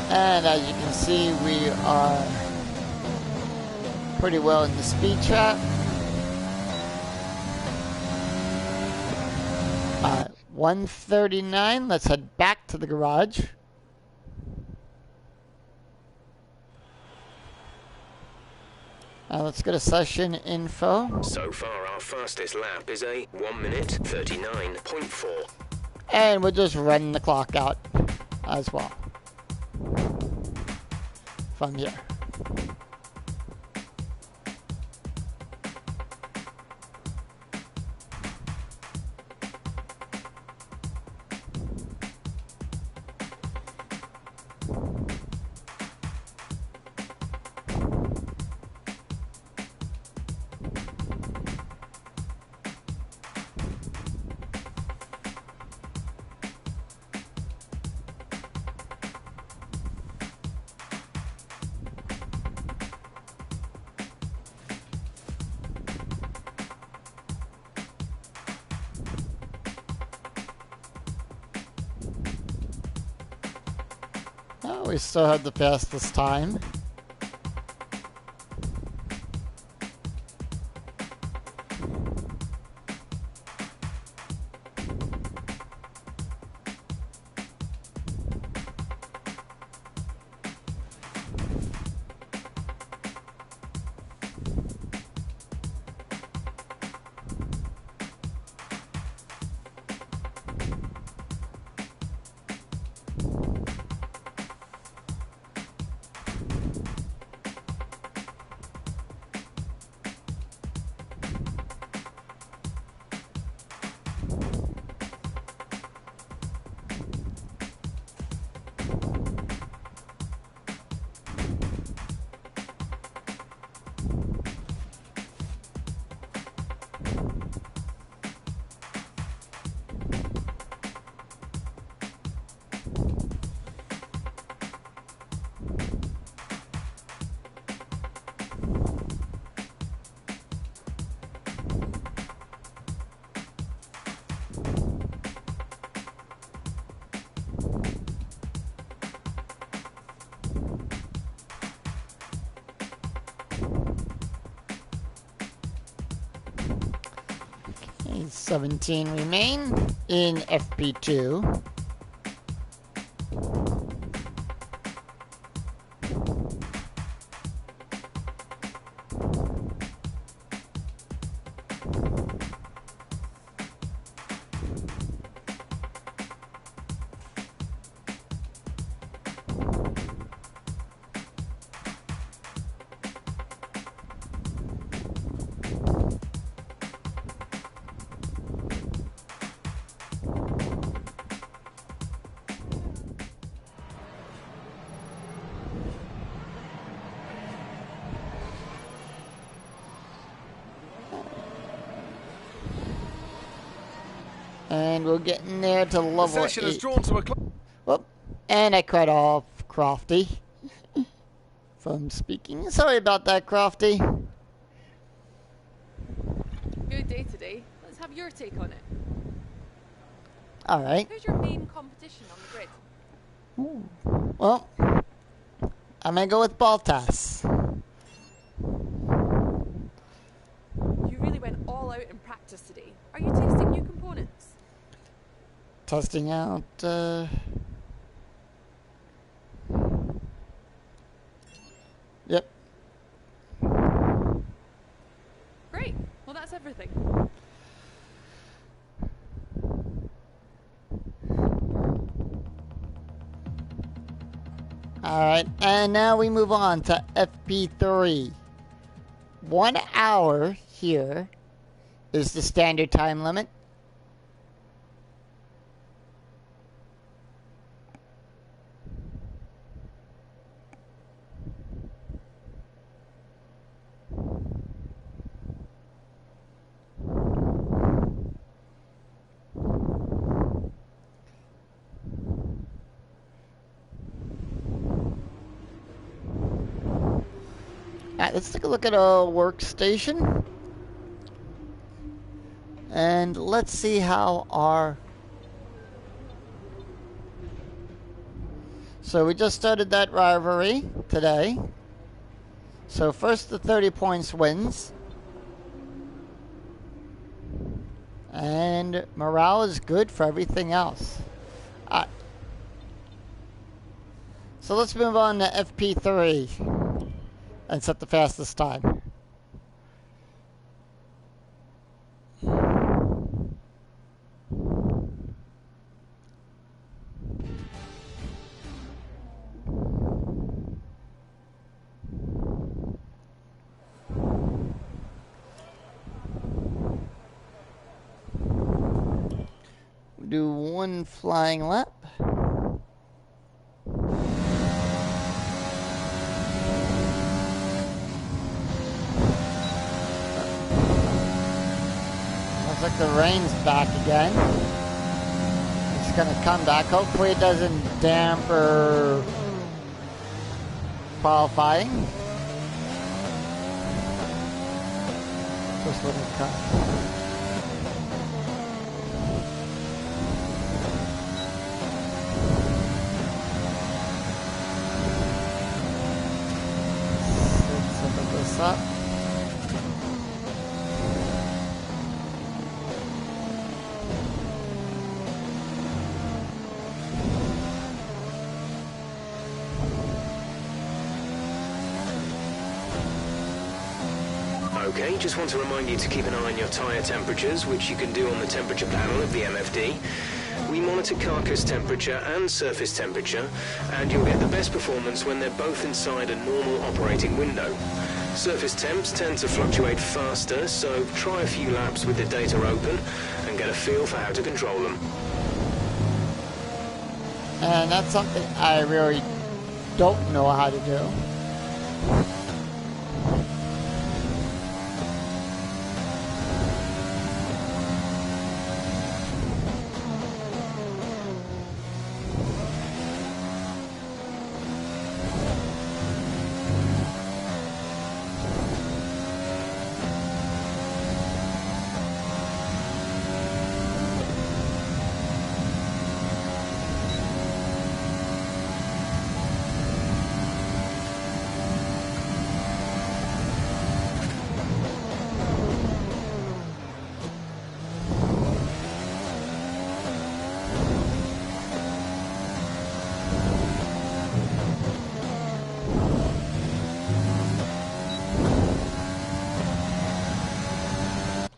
And as you can see, we are pretty well in the speed trap. 1:39. Let's head back to the garage. Let's go to session info. So far, our fastest lap is a 1 minute 39.4. And we'll just run the clock out as well from here. Oh, we still have the fastest time. 17 remain in FP2. And we're getting there to The level session 8. has drawn to a close. Whoop. And I cut off Crofty from speaking. Sorry about that, Crofty. Good day today. Let's have your take on it. Alright. Who's your main competition on the grid? Well, I'm going to go with Baltas. You really went all out in practice today. Are you testing new components? Testing out, Yep. Great. Well, that's everything. Alright, and now we move on to FP3. 1 hour here is the standard time limit. Alright, let's take a look at our workstation. And let's see how our... So we just started that rivalry today. So first the 30 points wins. And morale is good for everything else. Alright. So let's move on to FP3 and set the fastest time. Do one flying lap. Looks like the rain's back again. It's gonna come back. Hopefully it doesn't damper qualifying. Just let it come. Up. Okay, just want to remind you to keep an eye on your tyre temperatures, which you can do on the temperature panel of the MFD. We monitor carcass temperature and surface temperature, and you'll get the best performance when they're both inside a normal operating window. Surface temps tend to fluctuate faster, so try a few laps with the data open and get a feel for how to control them. And that's something I really don't know how to do.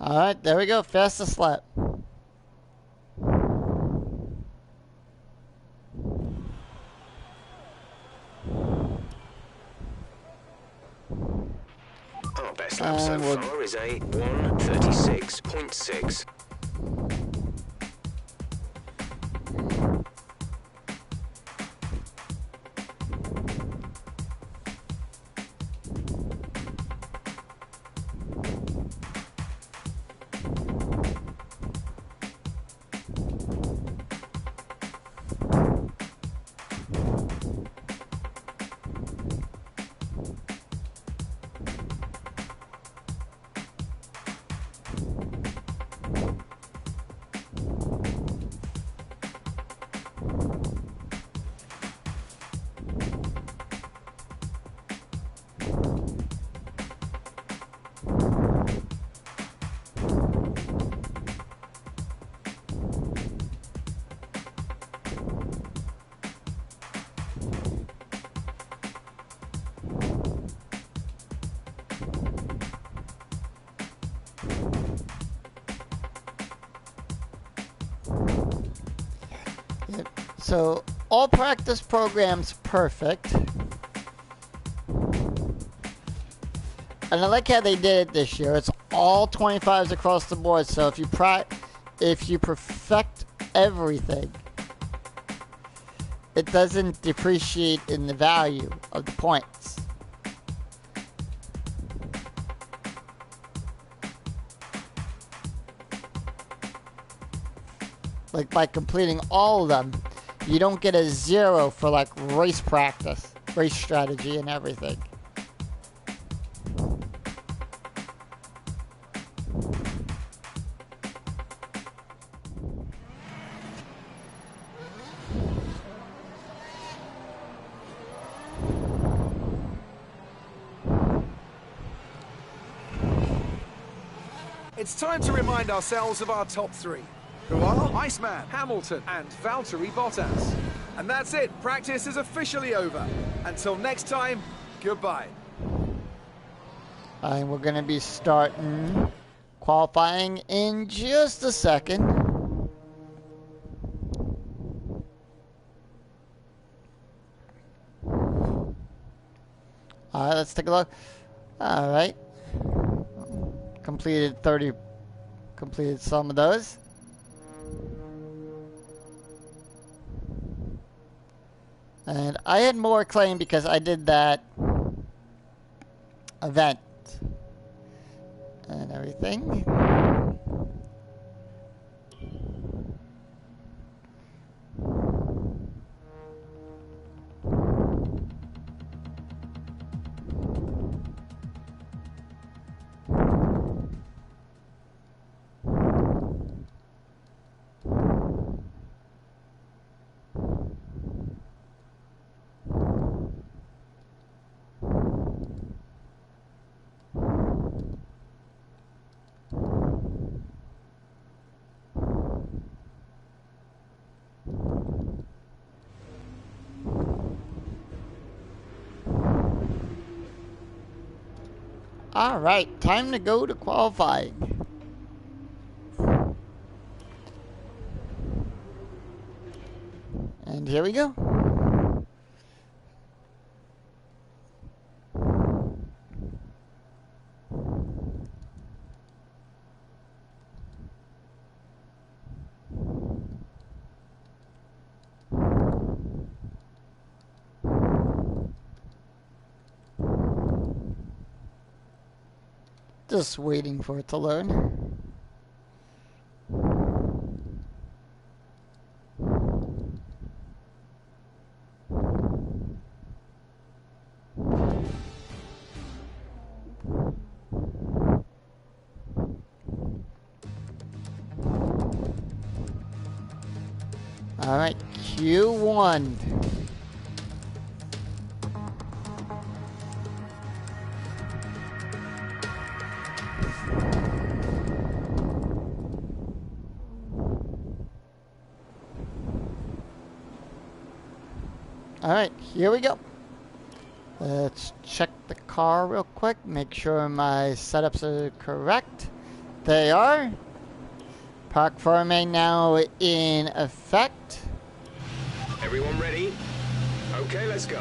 Alright, there we go. Fastest lap. Our best lap so far is a 1:36.6. So, all practice programs perfect. And I like how they did it this year. It's all 25s across the board. So if you perfect everything, it doesn't depreciate in the value of the points. Like by completing all of them, you don't get a 0 for like race practice, race strategy and everything. It's time to remind ourselves of our top three, who are Iceman, Hamilton, and Valtteri Bottas. And that's it. Practice is officially over. Until next time, goodbye. And we're going to be starting qualifying in just a second. Alright, let's take a look. Alright. Completed some of those. And I had more claim because I did that event and everything. Alright, time to go to qualifying. And here we go. Just waiting for it to learn. All right, Q1. All right, here we go. Let's check the car real quick, make sure my setups are correct. they are. Park forming now in effect. Everyone ready? Okay, let's go.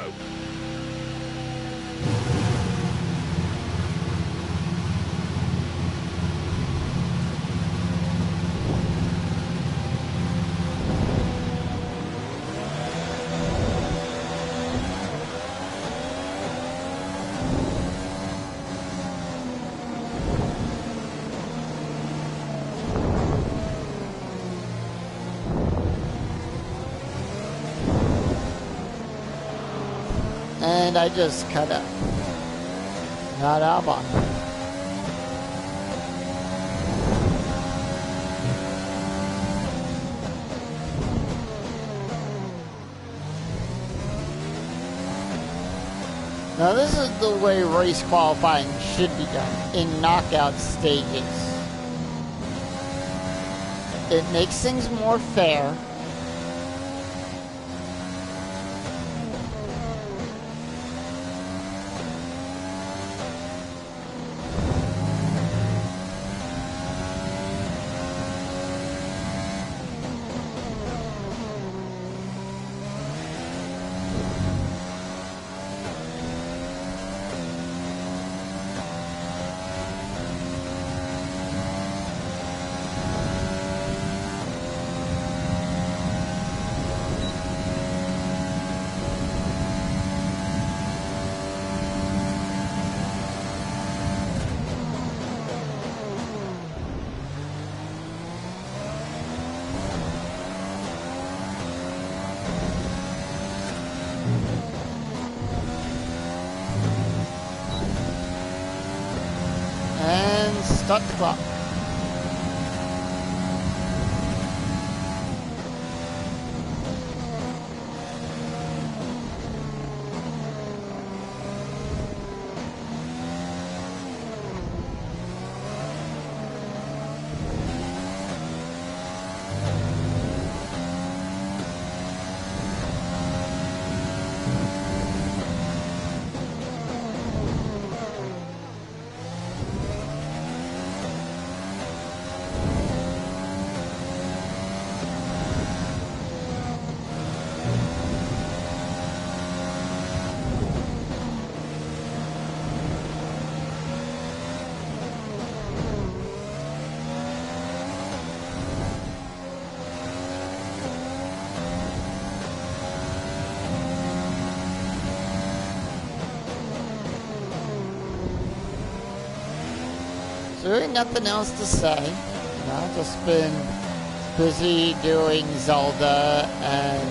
And I just cut up. Not Alba. Now this is the way race qualifying should be done, in knockout stages. It makes things more fair. And start the clock. So really nothing else to say. You know, I've just been busy doing Zelda and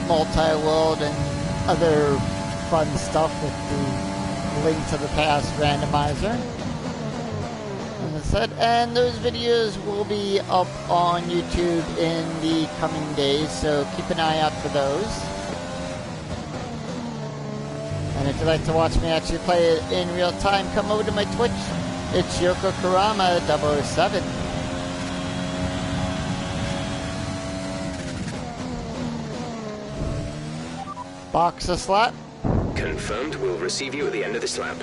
multi-world and other fun stuff with the Link to the Past randomizer. As I said, and those videos will be up on YouTube in the coming days, so keep an eye out for those. And if you'd like to watch me actually play it in real time, come over to my Twitch. It's YokoKurama007. Box a slap. Confirmed. We'll receive you at the end of this lap.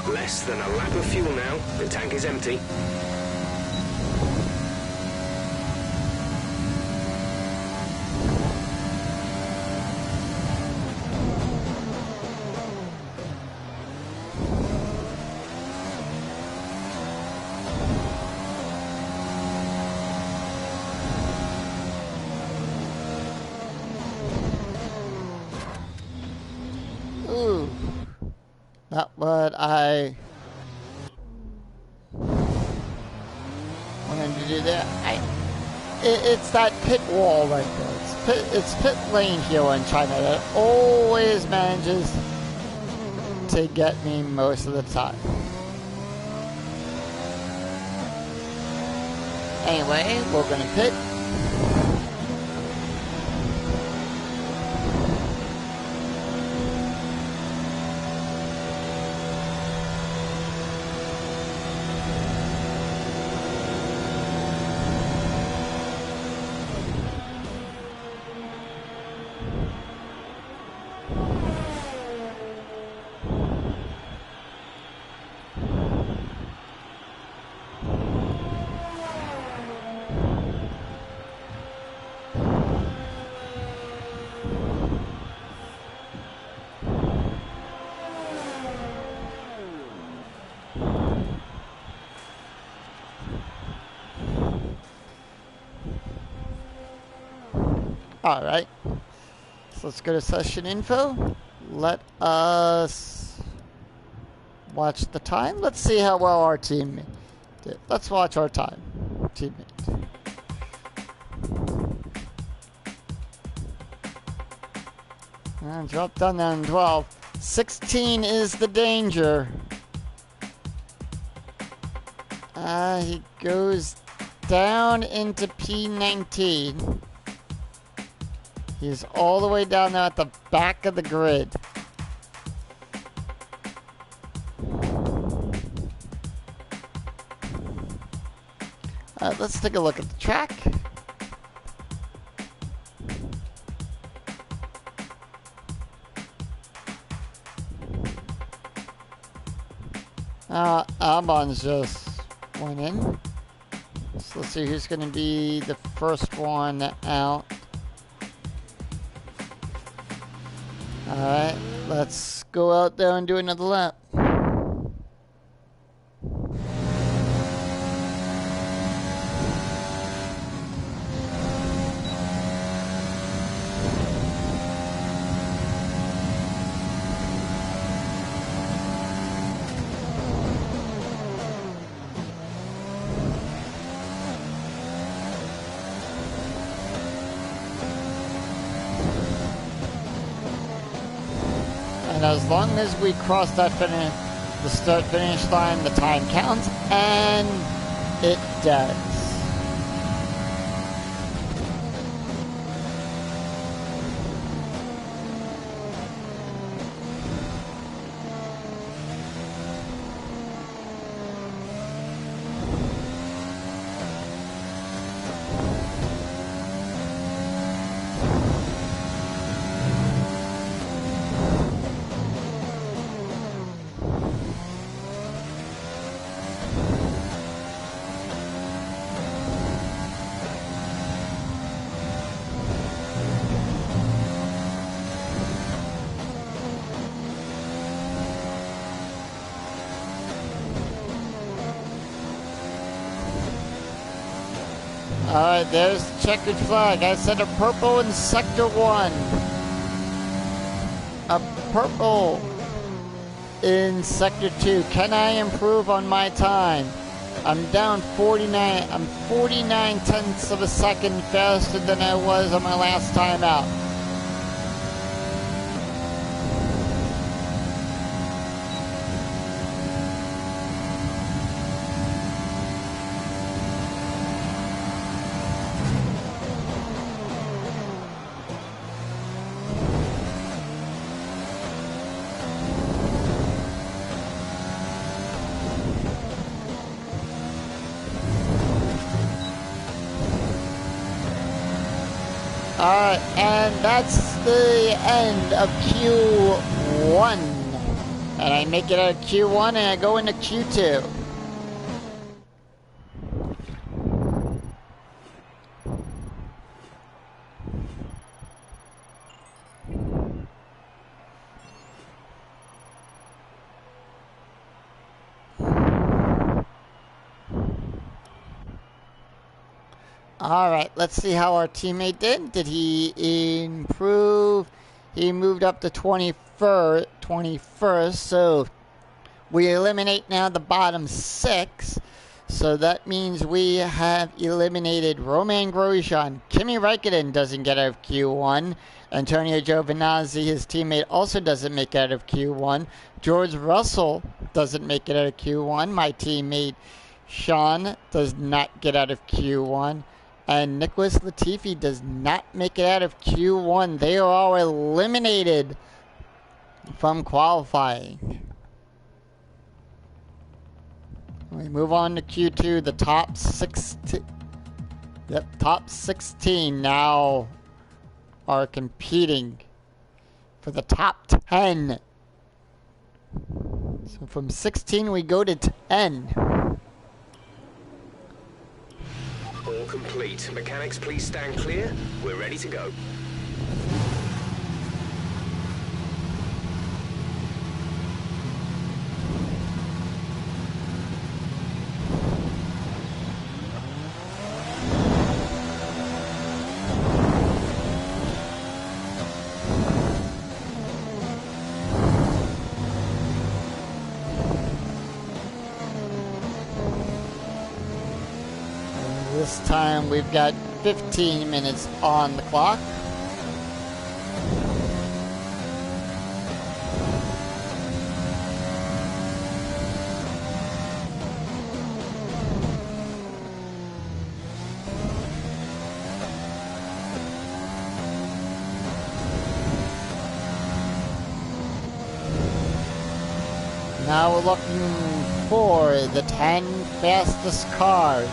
Less than a lap of fuel now. The tank is empty. Not what I wanted to do there. It's that pit wall right there. It's pit lane here in China that always manages to get me most of the time. Anyway, we're gonna pit. Alright, so let's go to session info. Let us watch the time. Let's see how well our team did. Let's watch our time. Teammate. And drop down to 12. 16 is the danger. He goes down into P19. He's all the way down there at the back of the grid. Let's take a look at the track. Albon's just went in. So let's see who's going to be the first one out. Alright, let's go out there and do another lap. And as long as we cross that the start-finish line, the time counts, and it does. Alright, there's the checkered flag. I said a purple in Sector 1. A purple in Sector 2. Can I improve on my time? I'm down 49. I'm 49 tenths of a second faster than I was on my last time out. Alright, and that's the end of Q1. And I make it out of Q1 and I go into Q2. Alright, let's see how our teammate did. Did he improve? He moved up to 21st, so We eliminate now the bottom 6. So that means we have eliminated Roman Grosjean. Kimi Räikkönen doesn't get out of Q1. Antonio Giovinazzi, his teammate, also doesn't make it out of Q1. George Russell doesn't make it out of Q1. My teammate Sean does not get out of Q1. And Nicholas Latifi does not make it out of Q1. They are all eliminated from qualifying. We move on to Q2, the top 16. Yep, top 16 now are competing for the top 10. So from 16 we go to 10. All complete. Mechanics, please stand clear. We're ready to go. This time we've got 15 minutes on the clock. Now we're looking for the 10 fastest cars.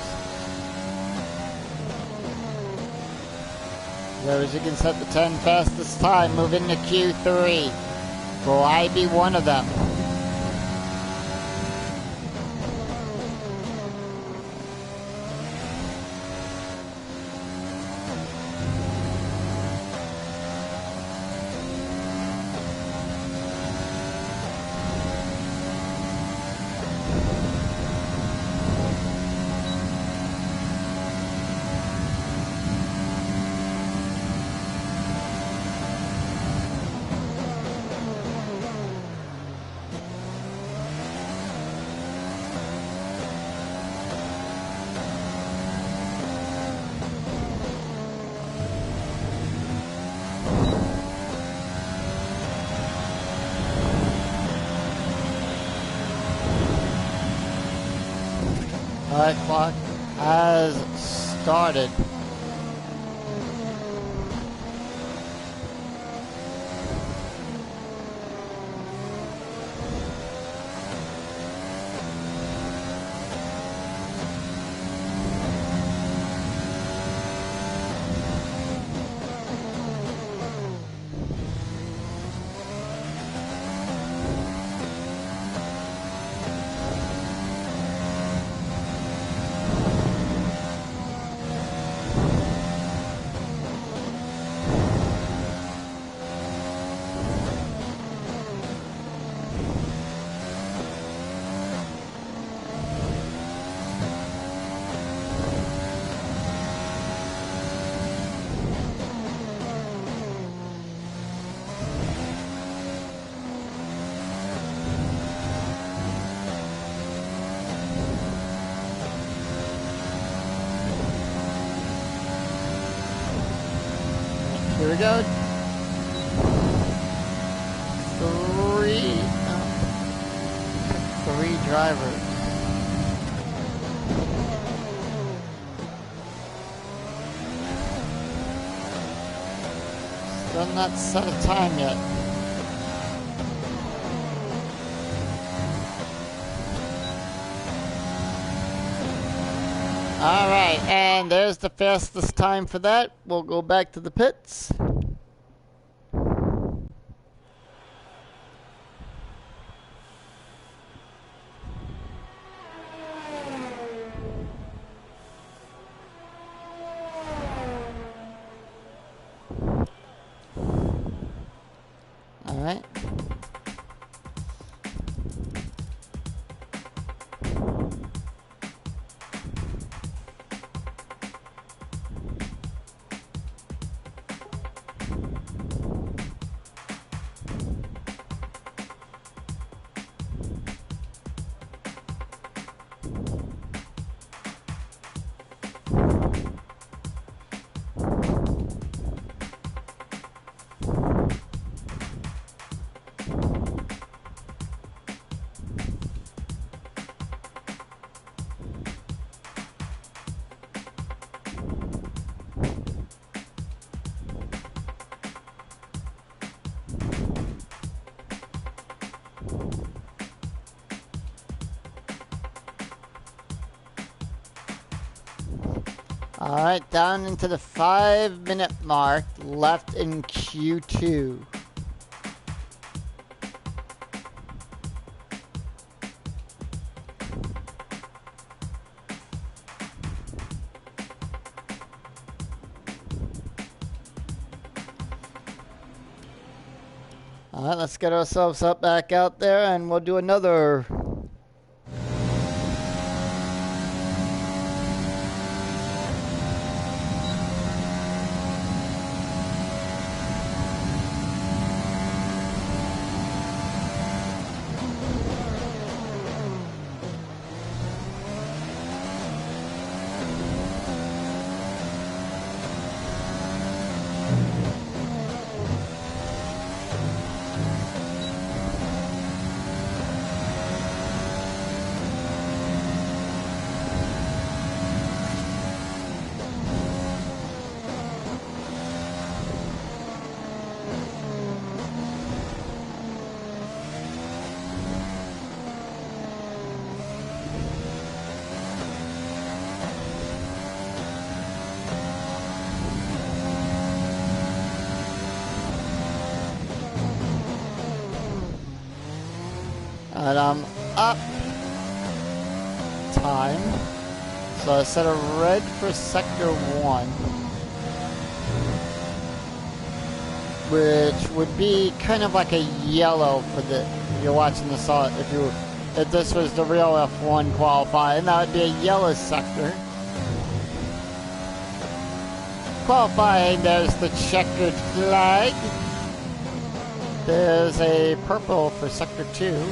Those who can set the 10 fastest time move into Q3. Will I be one of them? Alright, clock has started. Here we go. Three drivers. Still not set a time yet. Alright, and there's the fastest time for that. We'll go back to the pits. Alright. Alright, down into the 5-minute mark, left in Q2. Alright, let's get ourselves up back out there and we'll do another. And I'm up time. So I set a red for sector 1. Which would be kind of like a yellow for the, if you're watching this on, if this was the real F1 qualifying, that would be a yellow sector. Qualifying, there's the checkered flag. There's a purple for sector 2.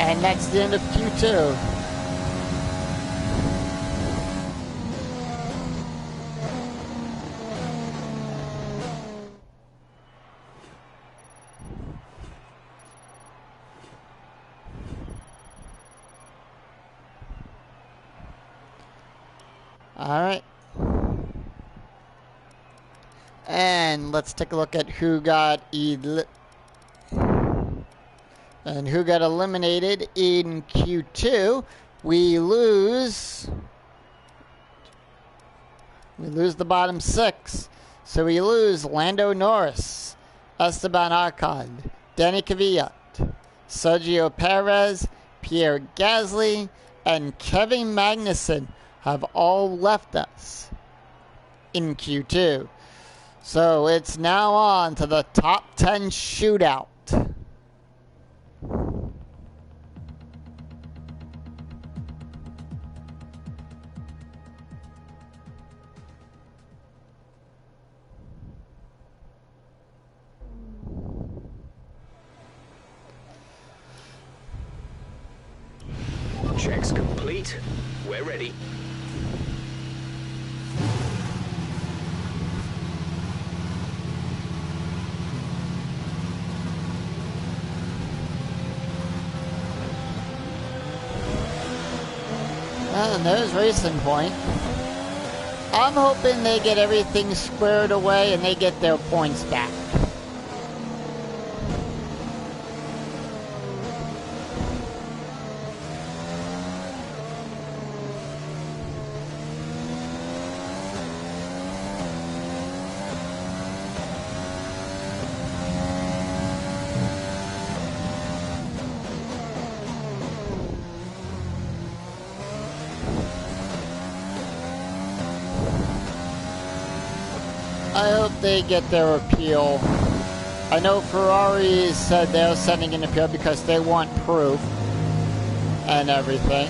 And that's the end of Q2. All right. And let's take a look at who got eliminated in Q2. We lose the bottom 6. So we lose Lando Norris, Esteban Ocon, Danny Kvyat, Sergio Perez, Pierre Gasly, and Kevin Magnussen have all left us in Q2. So it's now on to the top 10 shootout. Checks complete. We're ready. And there's Racing Point. I'm hoping they get everything squared away and they get their points back. I hope they get their appeal. I know Ferrari said they're sending an appeal because they want proof and everything.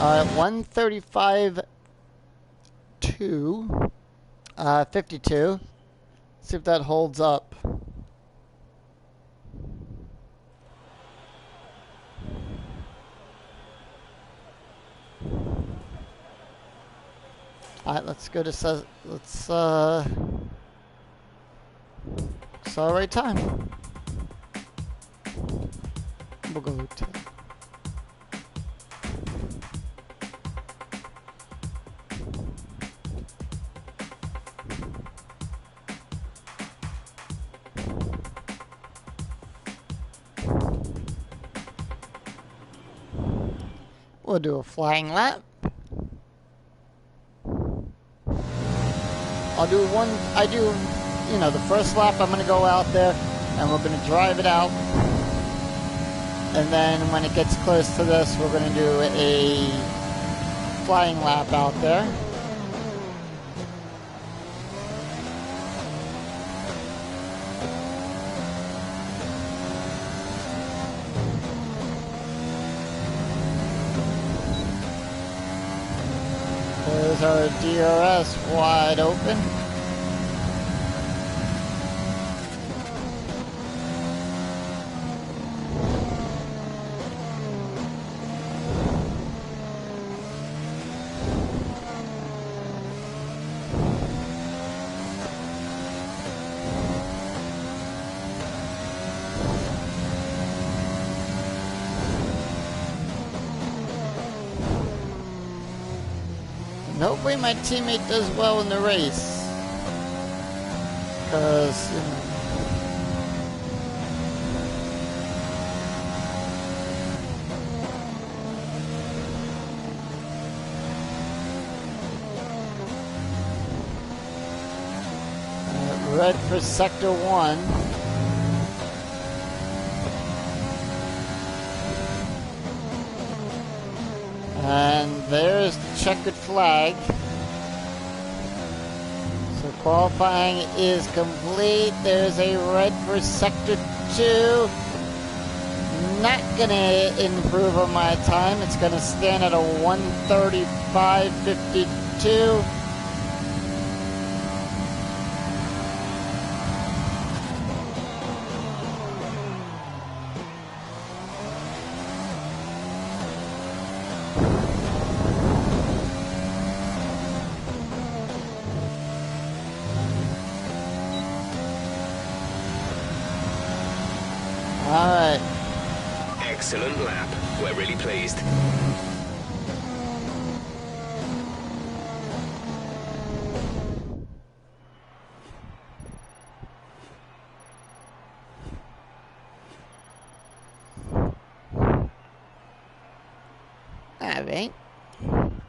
All right, 135 to 52. See if that holds up. All right, let's go to let's accelerate time. We'll go to we'll do a flying lap. I do, you know, the first lap I'm going to go out there and we're going to drive it out. And then when it gets close to this, we're going to do a flying lap out there. There's our DRS wide open. And hopefully my teammate does well in the race. Because, you know, red for Sector 1. And there's the checkered flag. So qualifying is complete. There's a red for Sector 2. Not gonna improve on my time. It's gonna stand at a 1:35.52. Alright. Excellent lap. We're really pleased. Alright.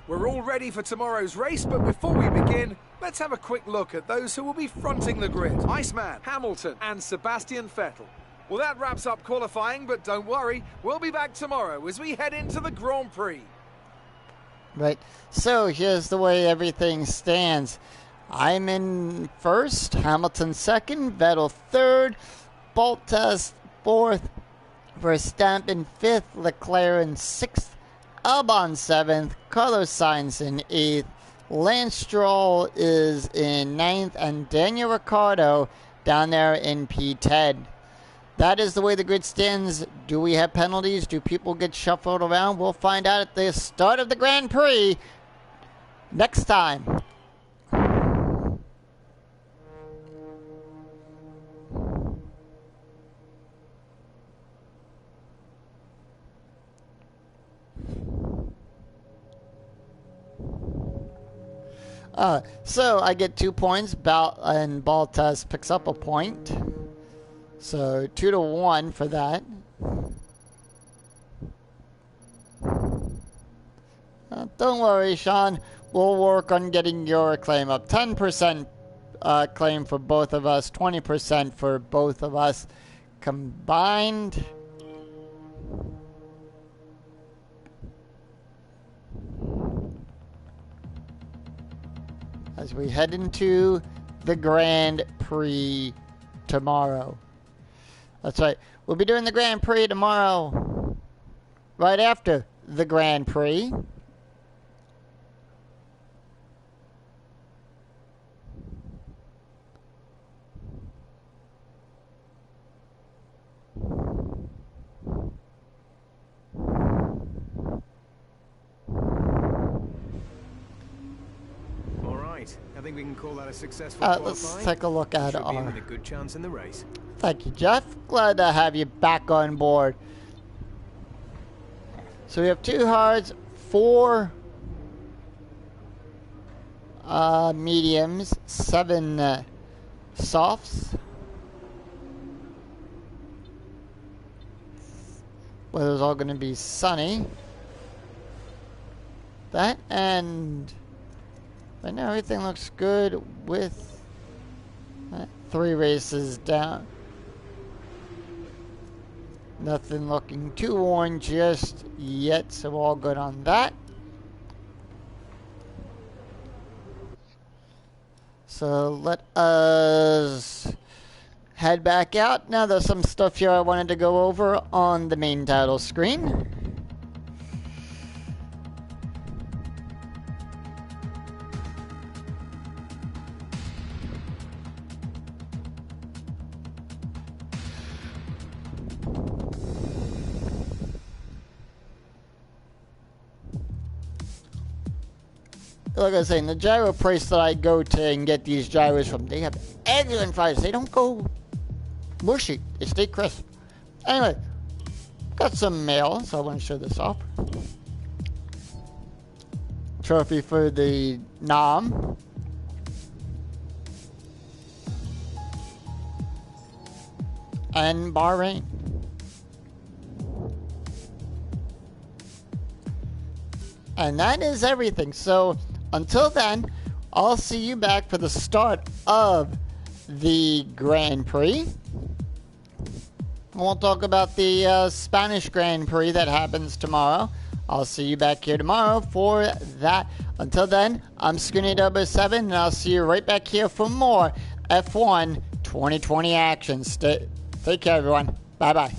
We're all ready for tomorrow's race, but before we begin, let's have a quick look at those who will be fronting the grid. Iceman, Hamilton, and Sebastian Vettel. Well, that wraps up qualifying, but don't worry, we'll be back tomorrow as we head into the Grand Prix. Right. So here's the way everything stands. I'm in first, Hamilton second, Vettel third, Bottas fourth, Verstappen fifth, Leclerc in sixth, Albon seventh, Carlos Sainz in eighth, Lance Stroll is in ninth, and Daniel Ricciardo down there in P10. That is the way the grid stands. Do we have penalties? Do people get shuffled around? We'll find out at the start of the Grand Prix next time. So I get 2 points, and Bottas picks up a point. So 2-1 for that. Don't worry, Sean. We'll work on getting your claim up. 10% claim for both of us, 20% for both of us combined. As we head into the Grand Prix tomorrow. That's right. We'll be doing the Grand Prix tomorrow, right after the Grand Prix. I think we can call that a successful let's qualifying. take a look at Should be in our... with a good chance in the race. Thank you, Jeff. Glad to have you back on board. So we have 2 hards, 4 mediums, 7 softs. Weather's all going to be sunny. That and right now everything looks good with 3 races down. Nothing looking too worn just yet, so we're all good on that. So let us head back out. Now there's some stuff here I wanted to go over on the main title screen. Like I was saying, the gyro place that I go to and get these gyros from, they have excellent fries. They don't go mushy. They stay crisp. Anyway, got some mail, so I want to show this off. Trophy for the Nam. And Bahrain. And that is everything. So until then, I'll see you back for the start of the Grand Prix. We'll talk about the Spanish Grand Prix that happens tomorrow. I'll see you back here tomorrow for that. Until then, I'm Skinny007, and I'll see you right back here for more F1 2020 action. Take care, everyone. Bye-bye.